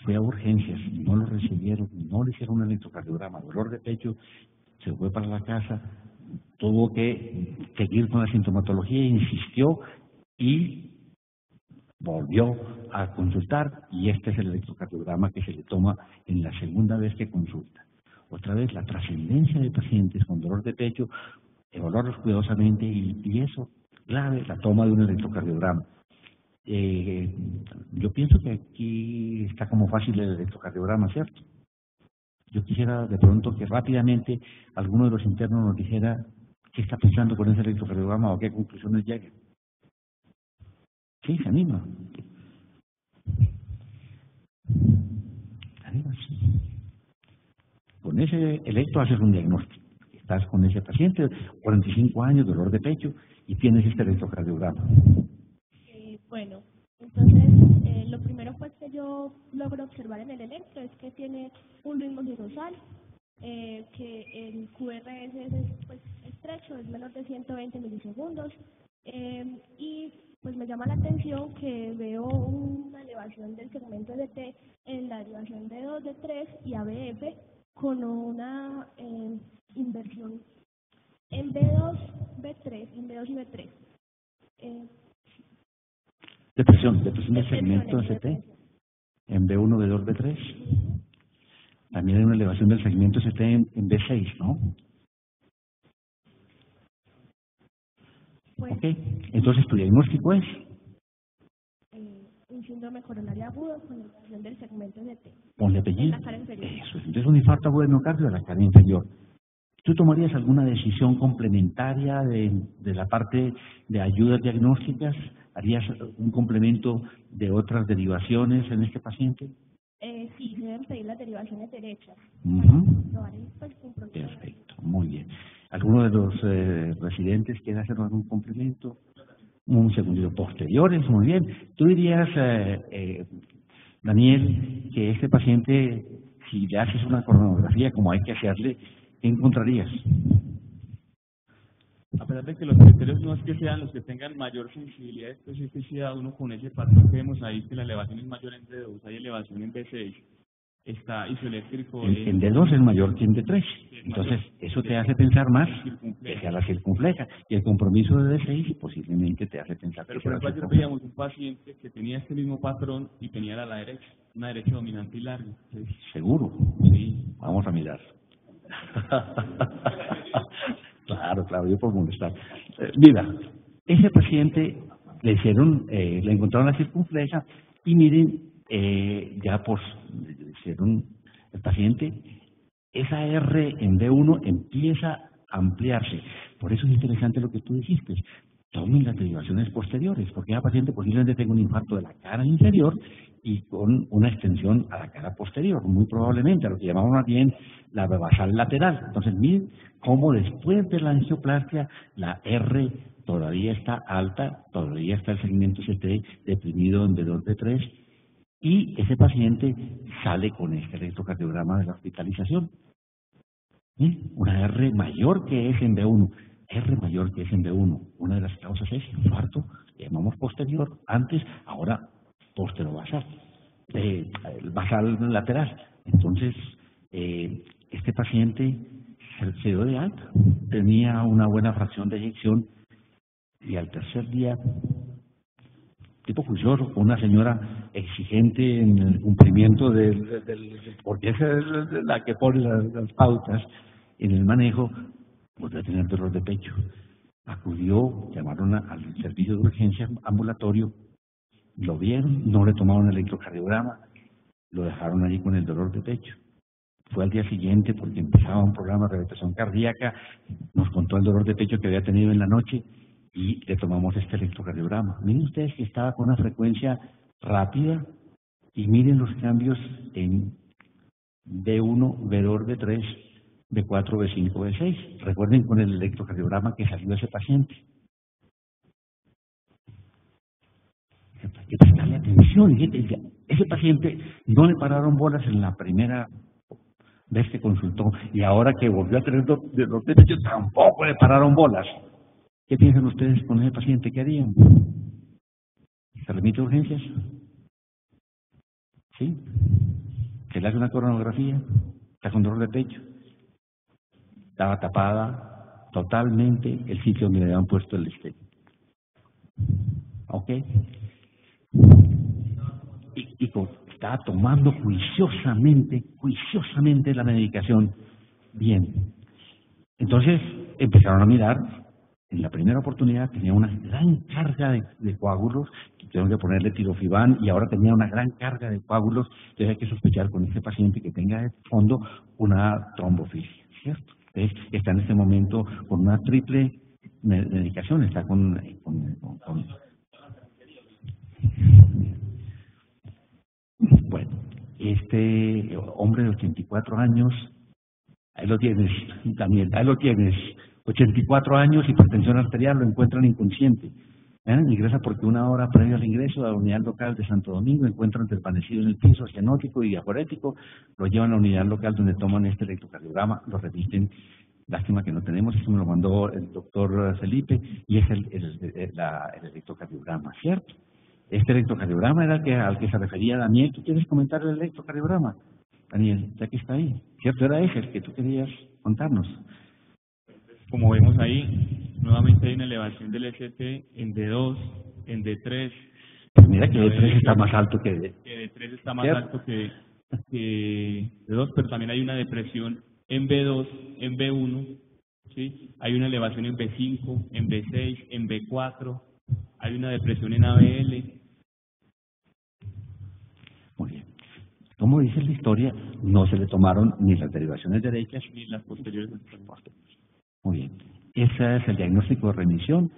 fue a urgencias, no lo recibieron, no le hicieron un electrocardiograma, dolor de pecho, se fue para la casa, tuvo que seguir con la sintomatología, insistió y volvió a consultar, y este es el electrocardiograma que se le toma en la segunda vez que consulta. Otra vez, la trascendencia de pacientes con dolor de pecho, evaluarlos cuidadosamente y eso, grave, la toma de un electrocardiograma. Yo pienso que aquí está como fácil el electrocardiograma, ¿cierto? Yo quisiera de pronto que rápidamente alguno de los internos nos dijera qué está pensando con ese electrocardiograma o a qué conclusiones llega. Sí, se anima. Con ese electro haces un diagnóstico. Estás con ese paciente, 45 años, dolor de pecho, y tienes este electrocardiograma. Bueno, entonces lo primero pues que yo logro observar en el electro es que tiene un ritmo sinusal, que el QRS es pues, estrecho, es menor de 120 milisegundos, y pues me llama la atención que veo una elevación del segmento DT en la derivación D2, D3 y ABF con una inversión en B2, B3, en B2 y B3. Depresión del segmento ST, en B1, B2, B3. También hay una elevación del segmento ST en B6, ¿no? Pues, ok, entonces tu diagnóstico es un síndrome coronario agudo con elevación del segmento ST. Ponle apellido. En la cara inferior. Eso, entonces un infarto agudo de miocardio de la cara inferior. ¿Tú tomarías alguna decisión complementaria de la parte de ayudas diagnósticas? ¿Harías un complemento de otras derivaciones en este paciente? Sí, se deben pedir las derivaciones derechas. Perfecto, muy bien. ¿Alguno de los residentes quiere hacer algún complemento? Un segundito, posteriores, muy bien. ¿Tú dirías, Daniel, que este paciente, si le haces una coronografía como hay que hacerle, ¿qué encontrarías? A pesar de que los criterios no es que sean los que tengan mayor sensibilidad y especificidad, uno con ese patrón que vemos ahí, que la elevación es mayor en D2, hay elevación en B6, está isoeléctrico. En D2 es mayor que en D3, entonces eso te hace pensar más que sea la circunfleja, y el compromiso de D6 posiblemente te hace pensar pero que sea la por ejemplo, ayer circunfleja. veíamos un paciente que tenía este mismo patrón y tenía a la derecha, una derecha dominante y larga. ¿Sí? ¿Seguro? Sí. Vamos a mirar. Claro, yo por molestar. Mira, ese paciente le hicieron, le encontraron la circunfleja y miren, ya pues le hicieron el paciente, esa R en D1 empieza a ampliarse. Por eso es interesante lo que tú dijiste. Tomen las derivaciones posteriores, porque ese paciente posiblemente tenga un infarto de la cara inferior y con una extensión a la cara posterior, muy probablemente a lo que llamamos más bien la basal lateral. Entonces, miren cómo después de la angioplastia la R todavía está alta, todavía está el segmento ST deprimido en B2, B3, y ese paciente sale con este electrocardiograma de la hospitalización. ¿Sí? Una R mayor que es en B1. R mayor que es en B1. Una de las causas es infarto, que llamamos posterior, antes, ahora posterobasal, basal lateral. Entonces, este paciente se dio de alta, tenía una buena fracción de eyección y al tercer día, tipo juicioso, con una señora exigente en el cumplimiento porque esa es la que pone las pautas en el manejo, podría tener dolor de pecho. Acudió, llamaron al servicio de urgencia ambulatorio, lo vieron, no le tomaron el electrocardiograma, lo dejaron allí con el dolor de pecho. fue al día siguiente porque empezaba un programa de rehabilitación cardíaca, nos contó el dolor de pecho que había tenido en la noche y le tomamos este electrocardiograma. Miren ustedes que estaba con una frecuencia rápida y miren los cambios en B1, B2, B3, B4, B5, B6. Recuerden con el electrocardiograma que salió ese paciente. Hay que prestarle atención. Ese paciente no le pararon bolas en la primera vez que consultó y ahora que volvió a tener dolor de pecho tampoco le pararon bolas. ¿Qué piensan ustedes con ese paciente? ¿Qué harían? ¿Se remite a urgencias? ¿Sí? ¿Se le hace una coronografía? ¿Está con dolor de pecho? Estaba tapada totalmente el sitio donde le habían puesto el stent. ¿Ok? Estaba tomando juiciosamente la medicación. Bien. Entonces empezaron a mirar. En la primera oportunidad tenía una gran carga de coágulos, tuvieron que ponerle tirofibán y ahora tenía una gran carga de coágulos, entonces hay que sospechar con este paciente que tenga de fondo una trombofilia, ¿cierto? Entonces está en este momento con una triple medicación, está con bueno, este hombre de 84 años, ahí lo tienes, Daniel, ahí lo tienes. 84 años, hipertensión arterial, lo encuentran inconsciente. Ingresa porque una hora previo al ingreso a la unidad local de Santo Domingo encuentran desvanecido en el piso, cianótico y diaforético, lo llevan a la unidad local donde toman este electrocardiograma, lo repiten. Lástima que no tenemos, esto me lo mandó el doctor Felipe y es el electrocardiograma, ¿cierto? Este electrocardiograma era al que se refería Daniel. ¿Tú quieres comentar el electrocardiograma? Daniel, ya que está ahí, ¿cierto? Era ese el que tú querías contarnos. Como vemos ahí, nuevamente hay una elevación del ST en D2, en D3. Pues mira que D3 está más alto que D. Que D3 está más alto que D2, pero también hay una depresión en B2, en B1, ¿sí? Hay una elevación en B5, en B6, en B4, hay una depresión en ABL. Muy bien. Como dice la historia, no se le tomaron ni las derivaciones derechas ni las posteriores. Muy bien. Ese es el diagnóstico de remisión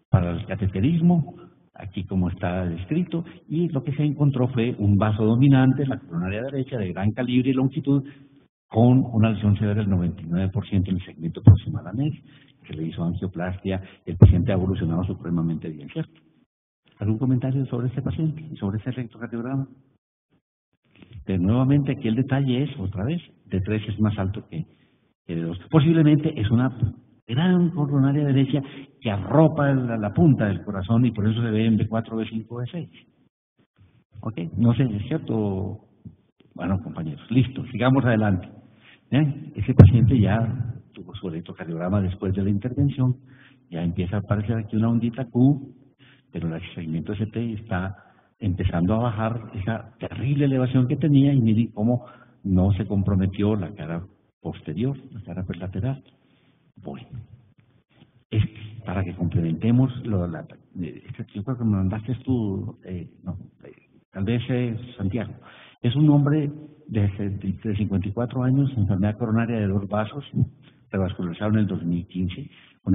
para el cateterismo, aquí como está descrito, y lo que se encontró fue un vaso dominante en la coronaria derecha de gran calibre y longitud con una lesión severa del 99% en el segmento proximal a medio. Se le hizo angioplastia, el paciente ha evolucionado supremamente bien, ¿cierto? ¿Algún comentario sobre este paciente y sobre ese electrocardiograma? Nuevamente aquí el detalle es, otra vez, D3 es más alto que D2. Posiblemente es una gran coronaria derecha que arropa la punta del corazón y por eso se ve en B4, B5, B6. ¿Ok? No sé, ¿es cierto? Bueno, compañeros, listo, sigamos adelante. Ese paciente ya tuvo su electrocardiograma después de la intervención, ya empieza a aparecer aquí una ondita Q, pero el segmento ST está empezando a bajar esa terrible elevación que tenía y miren cómo no se comprometió la cara posterior, la cara lateral. Bueno, es para que complementemos yo creo que me mandaste tú, tal vez Santiago. Es un hombre de 54 años, enfermedad coronaria de 2 vasos, revascularizado en el 2015, con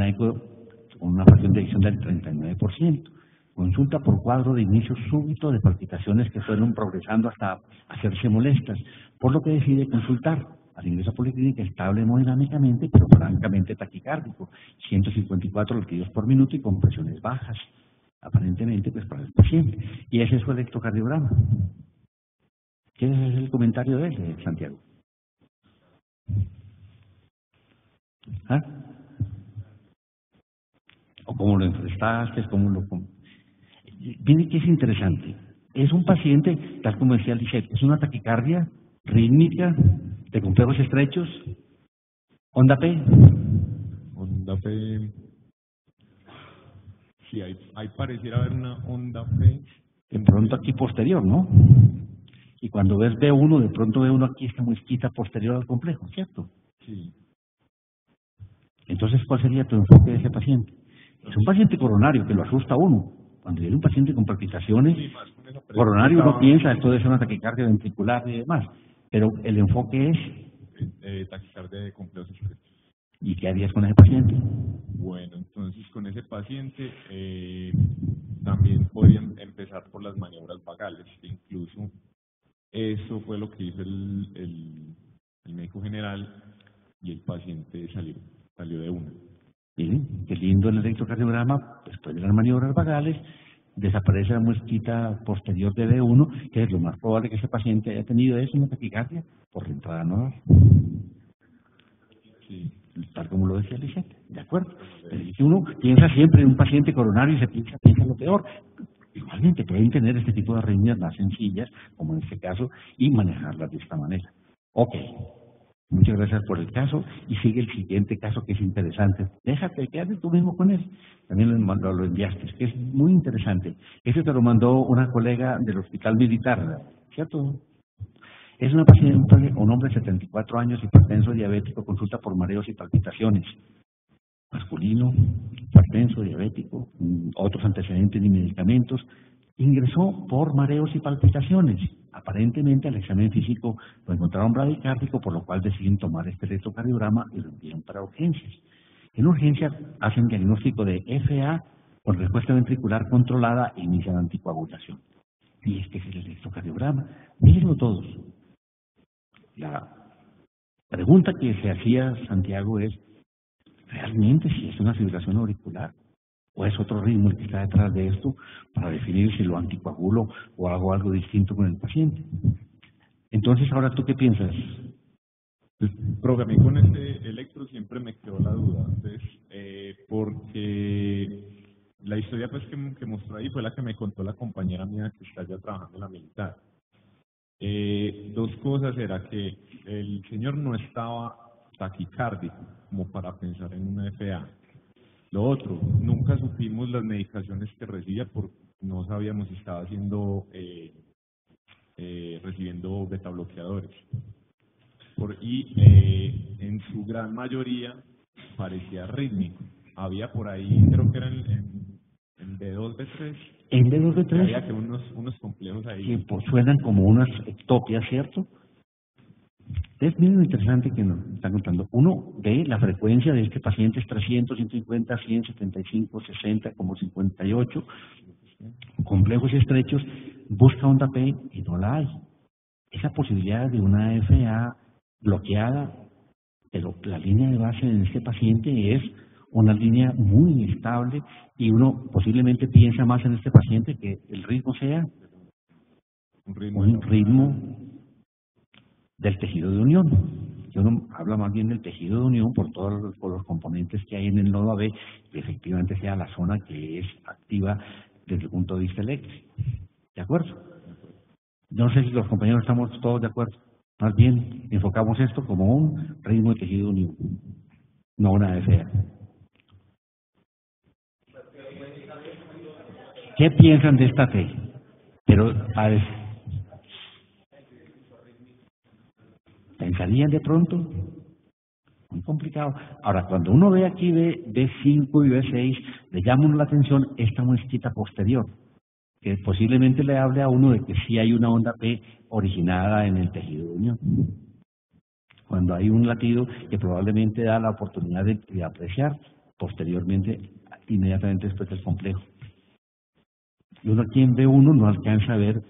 una fracción de eyección del 39%. Consulta por cuadro de inicio súbito de palpitaciones que fueron progresando hasta hacerse molestas, por lo que decide consultar. Al ingreso a policlínica estable hemodinámicamente, pero francamente taquicárdico, 154 latidos por minuto y con presiones bajas, aparentemente pues para el paciente. Y ese es su electrocardiograma. ¿Qué es el comentario de él, Santiago? ¿Ah? ¿O cómo lo enfrentaste? Miren que es interesante. Es un paciente, tal como decía Lisette, es una taquicardia rítmica, de complejos estrechos, onda P. Onda P. Sí, ahí pareciera haber una onda P. De pronto aquí posterior, ¿no? Y cuando ves B1, de pronto B1 aquí esta muesquita posterior al complejo, ¿cierto? Sí. Entonces, ¿cuál sería tu enfoque de ese paciente? Es un paciente coronario que lo asusta a uno. Cuando viene un paciente con palpitaciones, coronario uno piensa, esto debe ser una taquicardia ventricular y demás. Pero el enfoque es taquicardia de complejos expresos. ¿Y qué harías con ese paciente? Bueno, entonces con ese paciente también podrían empezar por las maniobras vagales. Incluso eso fue lo que hizo el médico general y el paciente salió de una. Miren, qué lindo el electrocardiograma, después de las maniobras vagales, desaparece la muesquita posterior de B1, que es lo más probable que ese paciente haya tenido eso, una taquicardia por la entrada nodal. Sí. Tal como lo decía Lisette, ¿de acuerdo? Si uno piensa siempre en un paciente coronario y se piensa lo peor. Igualmente pueden tener este tipo de arritmias más sencillas, como en este caso, y manejarlas de esta manera. Ok, muchas gracias por el caso, y sigue el siguiente caso que es interesante. Déjate, quédate tú mismo con él. También lo enviaste, que es muy interesante. Este te lo mandó una colega del Hospital Militar, ¿cierto? Es una paciente, un hombre de 74 años, hipertenso, diabético, consulta por mareos y palpitaciones. Masculino, hipertenso, diabético, otros antecedentes y medicamentos. Ingresó por mareos y palpitaciones. Aparentemente al examen físico lo encontraron bradicárdico, por lo cual deciden tomar este electrocardiograma y lo envían para urgencias. En urgencias hacen diagnóstico de FA con respuesta ventricular controlada e inician anticoagulación. Y este es el electrocardiograma. Mírenlo todos. La pregunta que se hacía Santiago es, ¿realmente si es una fibrilación auricular o es otro ritmo el que está detrás de esto para definir si lo anticoagulo o hago algo distinto con el paciente? Entonces, ahora, ¿tú qué piensas? Pues, profe, a mí con este electro siempre me quedó la duda, entonces, porque la historia pues que mostró ahí fue la que me contó la compañera mía que está ya trabajando en la militar. Dos cosas, era que el señor no estaba taquicárdico como para pensar en una FA. Lo otro, nunca supimos las medicaciones que recibía porque no sabíamos si estaba recibiendo betabloqueadores. En su gran mayoría parecía rítmico. Había por ahí, creo que era en B2, B3. En B2, B3. Había que unos complejos ahí. Que pues, suenan como unas ectopias, ¿cierto? Es bien interesante que nos están contando. Uno ve la frecuencia de este paciente es 300, 150, 100, 75, 60, como 58. Complejos y estrechos, busca onda P y no la hay. Esa posibilidad de una FA bloqueada, pero la línea de base en este paciente es una línea muy inestable y uno posiblemente piensa más en este paciente que el ritmo sea un ritmo del tejido de unión. Que uno habla más bien del tejido de unión por todos los componentes que hay en el nodo AB y efectivamente sea la zona que es activa desde el punto de vista eléctrico. ¿De acuerdo? No sé si los compañeros estamos todos de acuerdo. Más bien enfocamos esto como un ritmo de tejido de unión, no una FA. ¿Qué piensan de esta fe? Pero ¿pensarían de pronto? Muy complicado. Ahora, cuando uno ve aquí B5 y B6, le llama uno la atención esta muesquita posterior, que posiblemente le hable a uno de que sí hay una onda P originada en el tejido de unión. Cuando hay un latido que probablemente da la oportunidad de apreciar posteriormente, inmediatamente después del complejo. Y uno aquí en B1 no alcanza a ver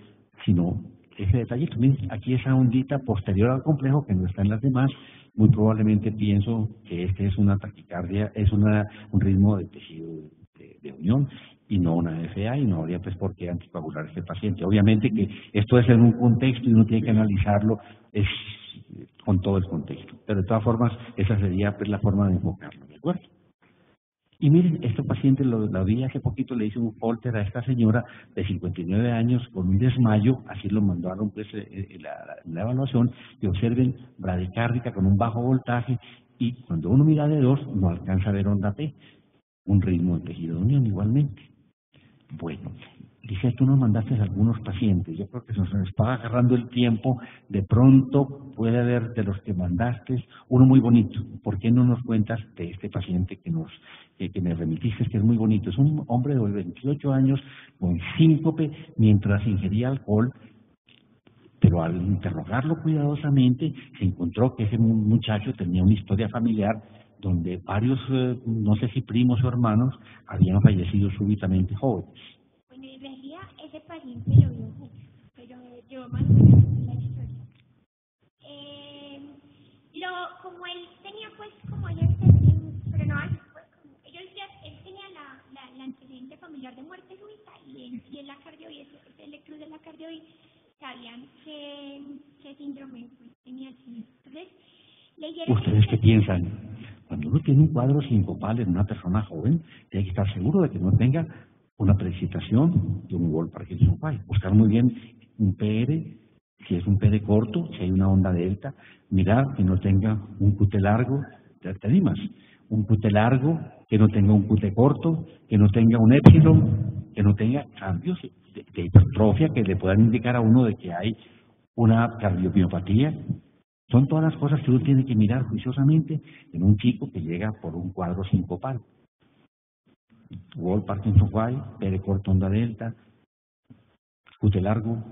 sino ese detallito. Miren, aquí esa ondita posterior al complejo que no está en las demás, muy probablemente pienso que este es una taquicardia, es un ritmo de tejido de unión y no una FA, y no habría pues por qué anticoagular a este paciente. Obviamente que esto es en un contexto y uno tiene que analizarlo con todo el contexto, pero de todas formas esa sería pues la forma de enfocarlo, ¿de acuerdo? Y miren, este paciente lo vi hace poquito, le hice un Holter a esta señora de 59 años con un desmayo, así lo mandaron pues la evaluación, y observen bradicárdica con un bajo voltaje, y cuando uno mira de 2 no alcanza a ver onda P, un ritmo de tejido de unión igualmente. Bueno, dice, tú nos mandaste a algunos pacientes, yo creo que se nos está agarrando el tiempo, de pronto puede haber de los que mandaste uno muy bonito. ¿Por qué no nos cuentas de este paciente que me remitiste, que es muy bonito? Es un hombre de 28 años con síncope mientras ingería alcohol, pero al interrogarlo cuidadosamente se encontró que ese muchacho tenía una historia familiar donde varios, no sé si primos o hermanos, habían fallecido súbitamente jóvenes. Bueno, en realidad ese paciente lo vio mucho, pero yo más o menos la historia. Como él tenía pues como ellos, pero no antes, pues como ellos ya, él tenía la antecedente familiar de muerte súbita y en la cardioide, ese electro de la cardioide, sabían qué síndrome pues, tenía el señor. Entonces, le hicieron... ¿Ustedes qué piensan? Cuando uno tiene un cuadro sincopal en una persona joven, tiene que estar seguro de que no tenga una precipitación de un Wolff-Parkinson-White. Buscar muy bien un PR, si es un PR corto, si hay una onda delta, mirar que no tenga un QT largo, te animas, un QT largo, que no tenga un QT corto, que no tenga un épsilon, que no tenga cambios de hipertrofia que le puedan indicar a uno de que hay una cardiomiopatía. Son todas las cosas que uno tiene que mirar juiciosamente en un chico que llega por un cuadro sincopal. Wolff-Parkinson-White, PR corto, onda delta, QT largo,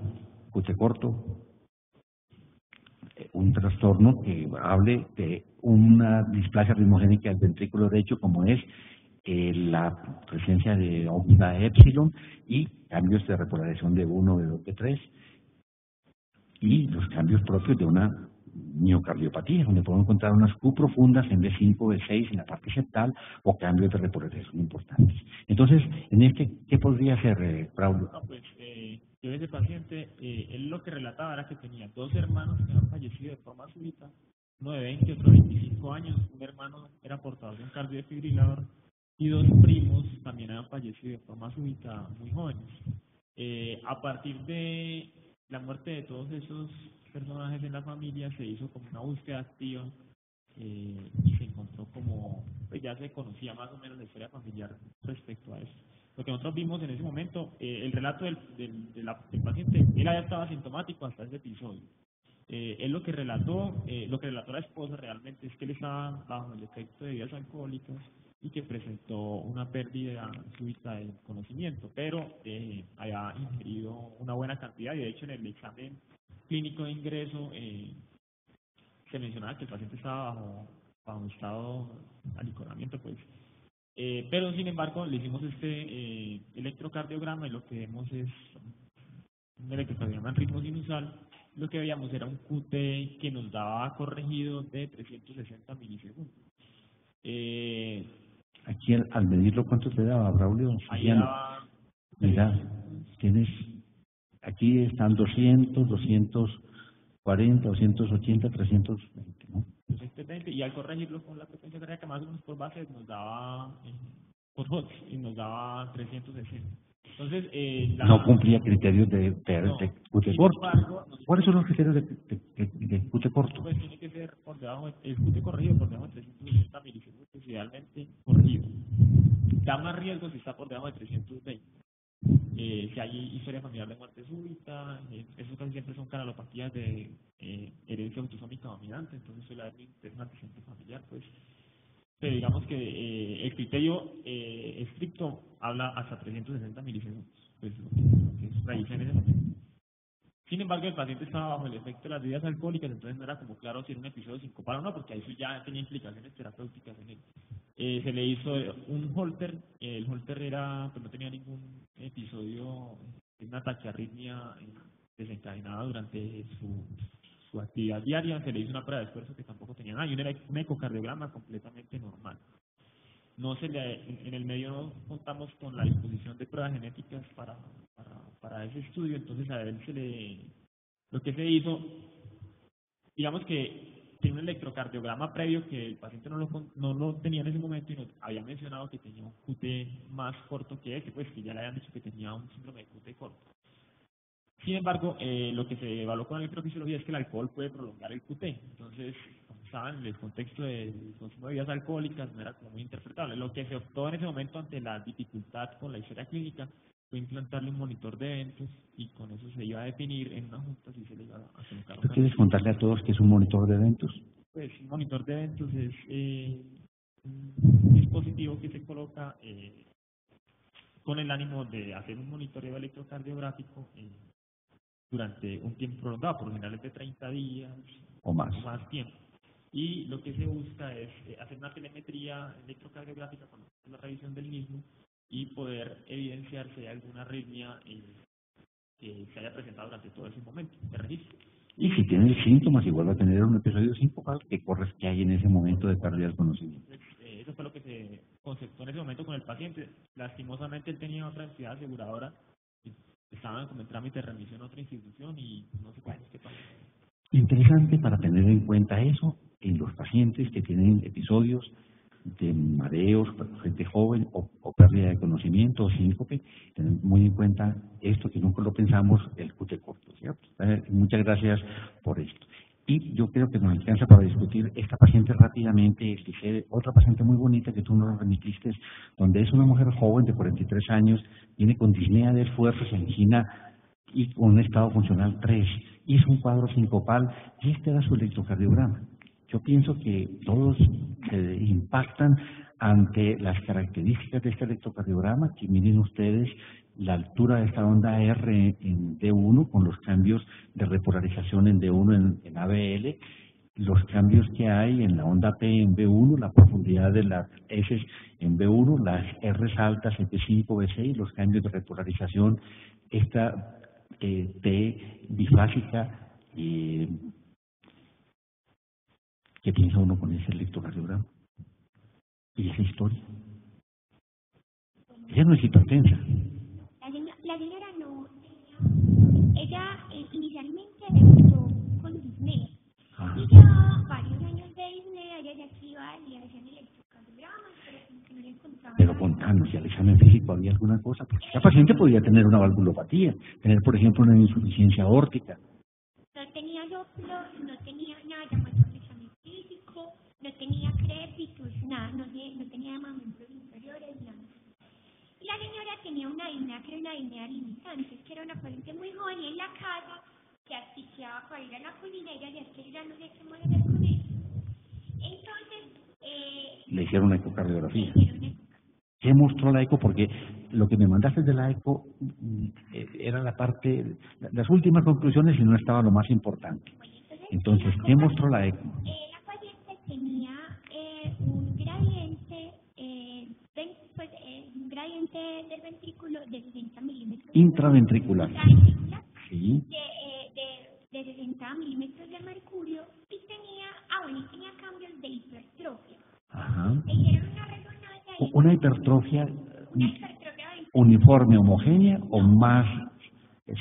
QT corto, un trastorno que hable de una displasia ritmogénica del ventrículo derecho, como es la presencia de onda épsilon y cambios de repolarización de 1, de 2, de 3, y los cambios propios de una miocardiopatía, donde podemos encontrar unas Q profundas en B5, B6 en la parte septal o cambios de repolarización importantes. Entonces, ¿qué podría hacer, Braulio? No, pues yo ese paciente, él lo que relataba era que tenía dos hermanos que habían fallecido de forma súbita, uno de 20 y otro de 25 años, un hermano era portador de un cardiodefibrilador y dos primos también habían fallecido de forma súbita muy jóvenes. A partir de la muerte de todos esos personajes en la familia se hizo como una búsqueda activa y se encontró como, pues ya se conocía más o menos la historia familiar respecto a eso. Lo que nosotros vimos en ese momento, el relato del paciente, él ya estaba asintomático hasta ese episodio. Él lo que relató la esposa realmente es que él estaba bajo el efecto de bebidas alcohólicas y que presentó una pérdida súbita del conocimiento, pero había ingerido una buena cantidad y de hecho en el examen clínico de ingreso se mencionaba que el paciente estaba bajo un estado de alicoramiento, pues. Pero sin embargo le hicimos este electrocardiograma y lo que vemos es un electrocardiograma en ritmo sinusal. Lo que veíamos era un QT que nos daba corregido de 360 milisegundos. Aquí al medirlo, ¿cuánto te daba, Braulio? Ahí daba... Mira, tienes, aquí están 200, 240, 280, 320, ¿no? 320, y al corregirlo con la frecuencia cardíaca más o menos por base nos daba, por Hz, y nos daba 360. Entonces, no cumplía criterios de QT corto. ¿Cuáles son los criterios de QT corto? Pues tiene que ser por debajo, el QT corregido por debajo de 360 milisegundos, idealmente corregido. Da más riesgo si está por debajo de 320. Si hay historia familiar de muerte súbita, esos casi siempre son canalopatías de herencia autosómica dominante, entonces suele haber un antecedente familiar, pues. Pero digamos que el criterio estricto habla hasta 360 milisegundos, pues lo que es revisa en ese momento. Sin embargo, el paciente estaba bajo el efecto de las bebidas alcohólicas, entonces no era como claro si era un episodio sincopal o no, porque ahí sí ya tenía implicaciones terapéuticas en él. Se le hizo un Holter, el Holter era, pues no tenía ningún episodio, una taquiarritmia desencadenada durante su actividad diaria, se le hizo una prueba de esfuerzo que tampoco tenía nada, y un ecocardiograma completamente normal. En el medio no contamos con la disposición de pruebas genéticas para ese estudio, entonces a él lo que se hizo, digamos que tiene un electrocardiograma previo que el paciente no lo tenía en ese momento y nos había mencionado que tenía un QT más corto que ese, pues que ya le habían dicho que tenía un síndrome de QT corto. Sin embargo, lo que se evaluó con la electrofisiología es que el alcohol puede prolongar el QT. Entonces, como saben, el contexto del consumo de bebidas alcohólicas no era como muy interpretable. Lo que se optó en ese momento ante la dificultad con la historia clínica fue implantarle un monitor de eventos y con eso se iba a definir en una junta si se le iba a colocar. ¿Tú quieres contarle a todos qué es un monitor de eventos? Pues un monitor de eventos es un dispositivo que se coloca con el ánimo de hacer un monitoreo electrocardiográfico durante un tiempo prolongado, por lo general es de 30 días o más. tiempo. Y lo que se busca es hacer una telemetría electrocardiográfica con la revisión del mismo y poder evidenciar si hay alguna arritmia que se haya presentado durante todo ese momento de registro. Y si tiene síntomas, igual va a tener un episodio sincopal que hay en ese momento de pérdida del conocimiento. Eso fue lo que se conceptó en ese momento con el paciente. Lastimosamente él tenía otra entidad aseguradora, estaban como en trámite de remisión a otra institución y no sé qué pasó. Interesante para tener en cuenta eso en los pacientes que tienen episodios de mareos, gente joven o pérdida de conocimiento o síncope, tener muy en cuenta esto que nunca lo pensamos, el QT corto, ¿cierto? Muchas gracias por esto. Y yo creo que nos alcanza para discutir esta paciente rápidamente, otra paciente muy bonita que tú nos remitiste, donde es una mujer joven de 43 años, viene con disnea de esfuerzos, angina y con un estado funcional 3, y es un cuadro sincopal, y este era su electrocardiograma. Yo pienso que todos se impactan ante las características de este electrocardiograma, que miren ustedes la altura de esta onda R en D1 con los cambios de repolarización en D1 en ABL, los cambios que hay en la onda P en B1, la profundidad de las S en B1, las R altas en B5, B6, los cambios de repolarización, esta T bifásica, ¿qué piensa uno con ese electrocardiograma? Y esa historia. Ella no es hipertensa. La señora no tenía, ella inicialmente debutó con disnea. Y ya varios años de disnea, ella ya iba y hacía el electrocardiograma, pero como que no le encontraba. Pero contanos, si al examen físico había alguna cosa, porque esa paciente podía tener una valvulopatía, tener por ejemplo una insuficiencia aórtica. No tenía soplo, no tenía nada llamado al examen físico, no tenía crépitus, nada, no tenía miembros inferiores, nada. Y la señora tenía una disnea que era una disnea limitante, que era una paciente muy joven y en la casa que asfixiaba para ir a la cocina y ella decía que ya no sé qué más hacer con eso. Entonces, le hicieron una ecocardiografía. ¿Qué mostró la eco? Porque lo que me mandaste de la eco era la parte, las últimas conclusiones y no estaba lo más importante. Entonces, ¿qué mostró la eco? La paciente tenía un gradiente, un gradiente del ventrículo de 60 milímetros. Intraventricular. Sí. De 60 milímetros de mercurio y tenía cambios de hipertrofia. Ajá. Le hicieron una resonancia. Una hipertrofia uniforme, homogénea o más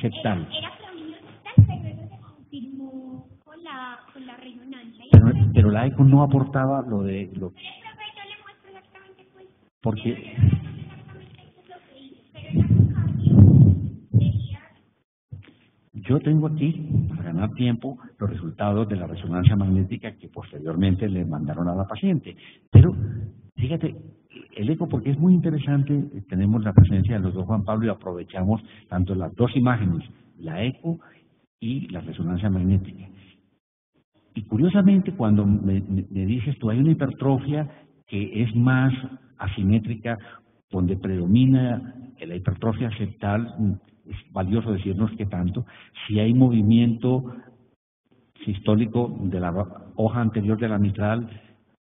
septal. Era predominio septal, pero eso se confirmó con la resonancia. Pero la eco no aportaba lo de... Pero el profe, yo le muestro exactamente pues. Porque... Yo tengo aquí, para ganar tiempo, los resultados de la resonancia magnética que posteriormente le mandaron a la paciente. Pero, fíjate, el eco, porque es muy interesante, tenemos la presencia del doctor Juan Pablo y aprovechamos tanto las dos imágenes, la eco y la resonancia magnética. Y curiosamente, cuando me dices tú, hay una hipertrofia que es más asimétrica, donde predomina la hipertrofia septal, es valioso decirnos que tanto, si hay movimiento sistólico de la hoja anterior de la mitral,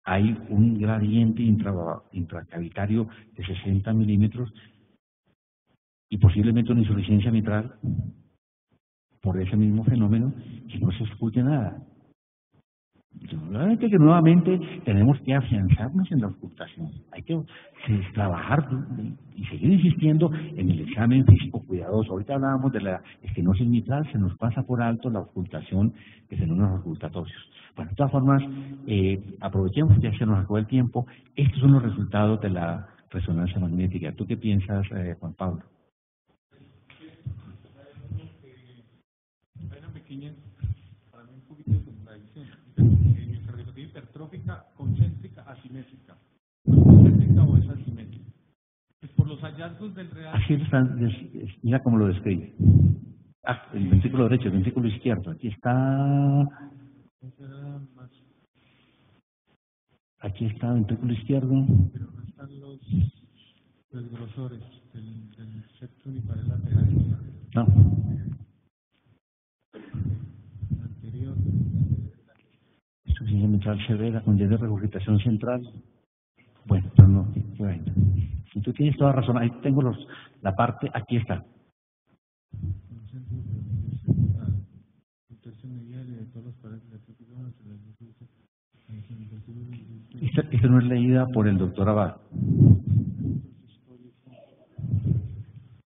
hay un gradiente intracavitario de 60 milímetros y posiblemente una insuficiencia mitral por ese mismo fenómeno que no se escuche nada. Que nuevamente tenemos que afianzarnos en la ocultación, hay que trabajar y seguir insistiendo en el examen físico cuidadoso. Ahorita hablábamos de la estenosis mitral, se nos pasa por alto la ocultación de fenómenos ocultatorios. Bueno, de todas formas, aprovechemos, ya se nos acabó el tiempo. Estos son los resultados de la resonancia magnética. ¿Tú qué piensas, Juan Pablo? Hay una pequeña, para mí un poquito de contradicción. Miocardiopatía hipertrófica, concéntrica, asimétrica. ¿Concéntrica o es asimétrica? Pues por los hallazgos del real... Así está, mira cómo lo describe. El ventrículo derecho, el ventrículo izquierdo. Aquí está... Aquí está el ventrículo izquierdo. Pero no están los grosores del septo unipares lateral. No. mitral severa con de regurgitación central. Bueno, pero no, bueno. Si tú tienes toda razón, ahí tengo la parte, aquí está. Esta no es leída por el doctor Abad.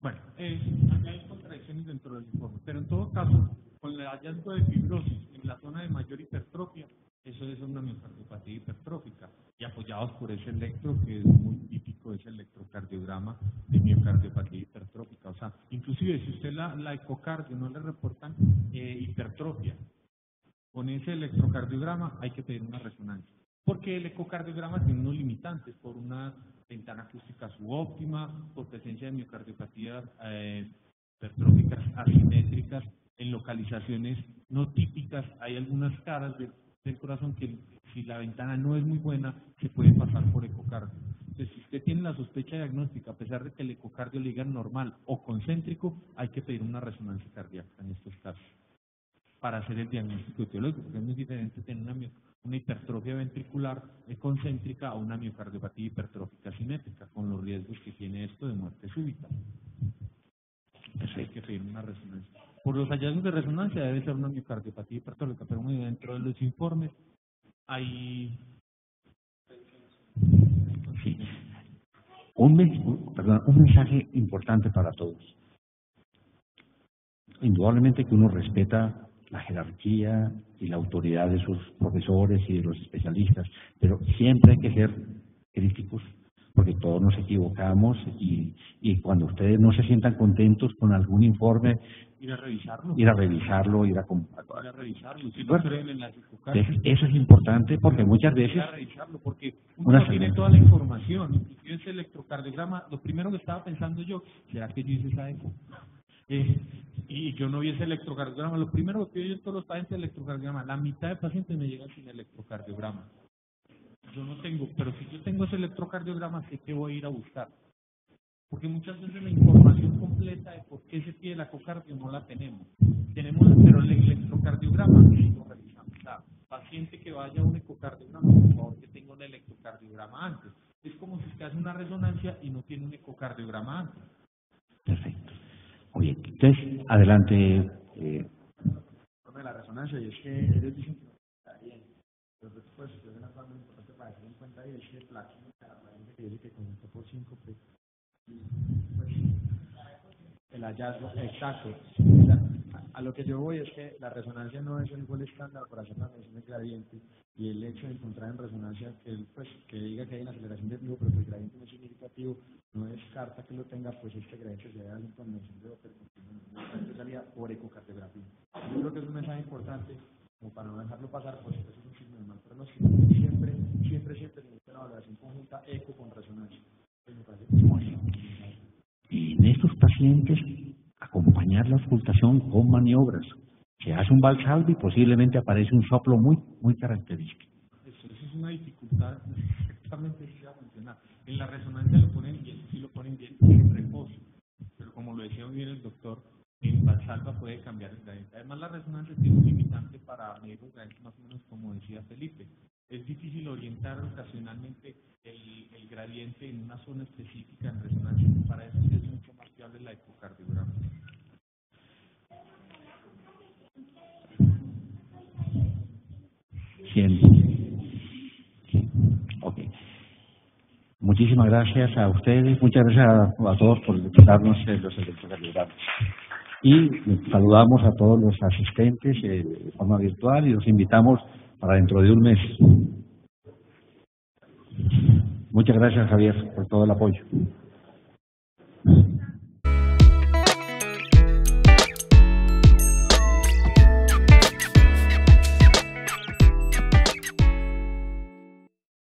Bueno, acá hay contradicciones dentro del informe, pero en todo caso, con el hallazgo de fibrosis en la zona de mayor hipertrofia, eso es una miocardiopatía hipertrófica, y apoyados por ese electro que es muy típico, ese electrocardiograma de miocardiopatía hipertrófica. O sea, inclusive si usted la ecocardio no le reportan hipertrofia, con ese electrocardiograma hay que pedir una resonancia, porque el ecocardiograma tiene unos limitantes por una ventana acústica subóptima, por presencia de miocardiopatías hipertróficas asimétricas, en localizaciones no típicas. Hay algunas caras del corazón que si la ventana no es muy buena, se puede pasar por ecocardio. Entonces, si usted tiene la sospecha diagnóstica, a pesar de que el ecocardio le diga normal o concéntrico, hay que pedir una resonancia cardíaca en estos casos para hacer el diagnóstico etiológico, porque es muy diferente tener una hipertrofia ventricular concéntrica a una miocardiopatía hipertrófica asimétrica, con los riesgos que tiene esto de muerte súbita. Entonces hay que pedir una resonancia. Por los hallazgos de resonancia debe ser una miocardiopatía hipertrófica, pero muy dentro de los informes hay... Sí. Un mensaje importante para todos. Indudablemente que uno respeta la jerarquía y la autoridad de sus profesores y de los especialistas, pero siempre hay que ser críticos, porque todos nos equivocamos y cuando ustedes no se sientan contentos con algún informe, ir a revisarlo, ir a revisarlo. Si no creen en las ecocardias, eso es importante, porque muchas veces... Ir a revisarlo, porque uno no tiene toda la información, inclusive ese electrocardiograma. Lo primero que estaba pensando yo, ¿será que yo hice esa eco? Y yo no vi ese electrocardiograma. Lo primero que yo en todos los pacientes de electrocardiograma, la mitad de pacientes me llegan sin electrocardiograma. Yo no tengo, pero si yo tengo ese electrocardiograma, sé que voy a ir a buscar. Porque muchas veces la información completa de por qué se pide la ecocardio no la tenemos. Pero el electrocardiograma lo revisamos. O sea, paciente que vaya a un ecocardiograma, por favor que tenga un electrocardiograma antes. Es como si usted hace una resonancia y no tiene un ecocardiograma antes. Perfecto. Oye, entonces, adelante. La resonancia, y es que ellos dicen que no está bien. Pero después, es una cosa muy importante para tener en cuenta, y es que la química, la paciente que dice que comenzó por 5, pues, el hallazgo, exacto. A lo que yo voy es que la resonancia no es el estándar para hacer la medición del gradiente, y el hecho de encontrar en resonancia que diga que hay una aceleración de flujo, pero que el gradiente no es significativo, no descarta que lo tenga, pues este gradiente se debe hacer con medición de Doppler, porque salía por ecocardiografía. Yo creo que es un mensaje importante, como para no dejarlo pasar, pues eso es un signo de mal pronóstico. Siempre necesita una valoración conjunta eco con resonancia. Y en estos pacientes, acompañar la auscultación con maniobras. Se hace un Valsalva y posiblemente aparece un soplo muy característico. Eso es una dificultad, exactamente se va a mencionar. En la resonancia lo ponen bien, sí lo ponen bien en reposo, pero como lo decía muy bien el doctor, en Valsalva puede cambiar el gradiente. Además, la resonancia tiene un limitante para medir los gradientes, más o menos como decía Felipe. Es difícil orientar ocasionalmente el gradiente en una zona específica en resonancia. Para eso es mucho más fiable la ecocardiograma. Sí. Ok. Muchísimas gracias a ustedes, muchas gracias a todos por darnos los electrocardiogramas. Y saludamos a todos los asistentes de forma virtual y los invitamos para dentro de un mes. Muchas gracias, Javier, por todo el apoyo.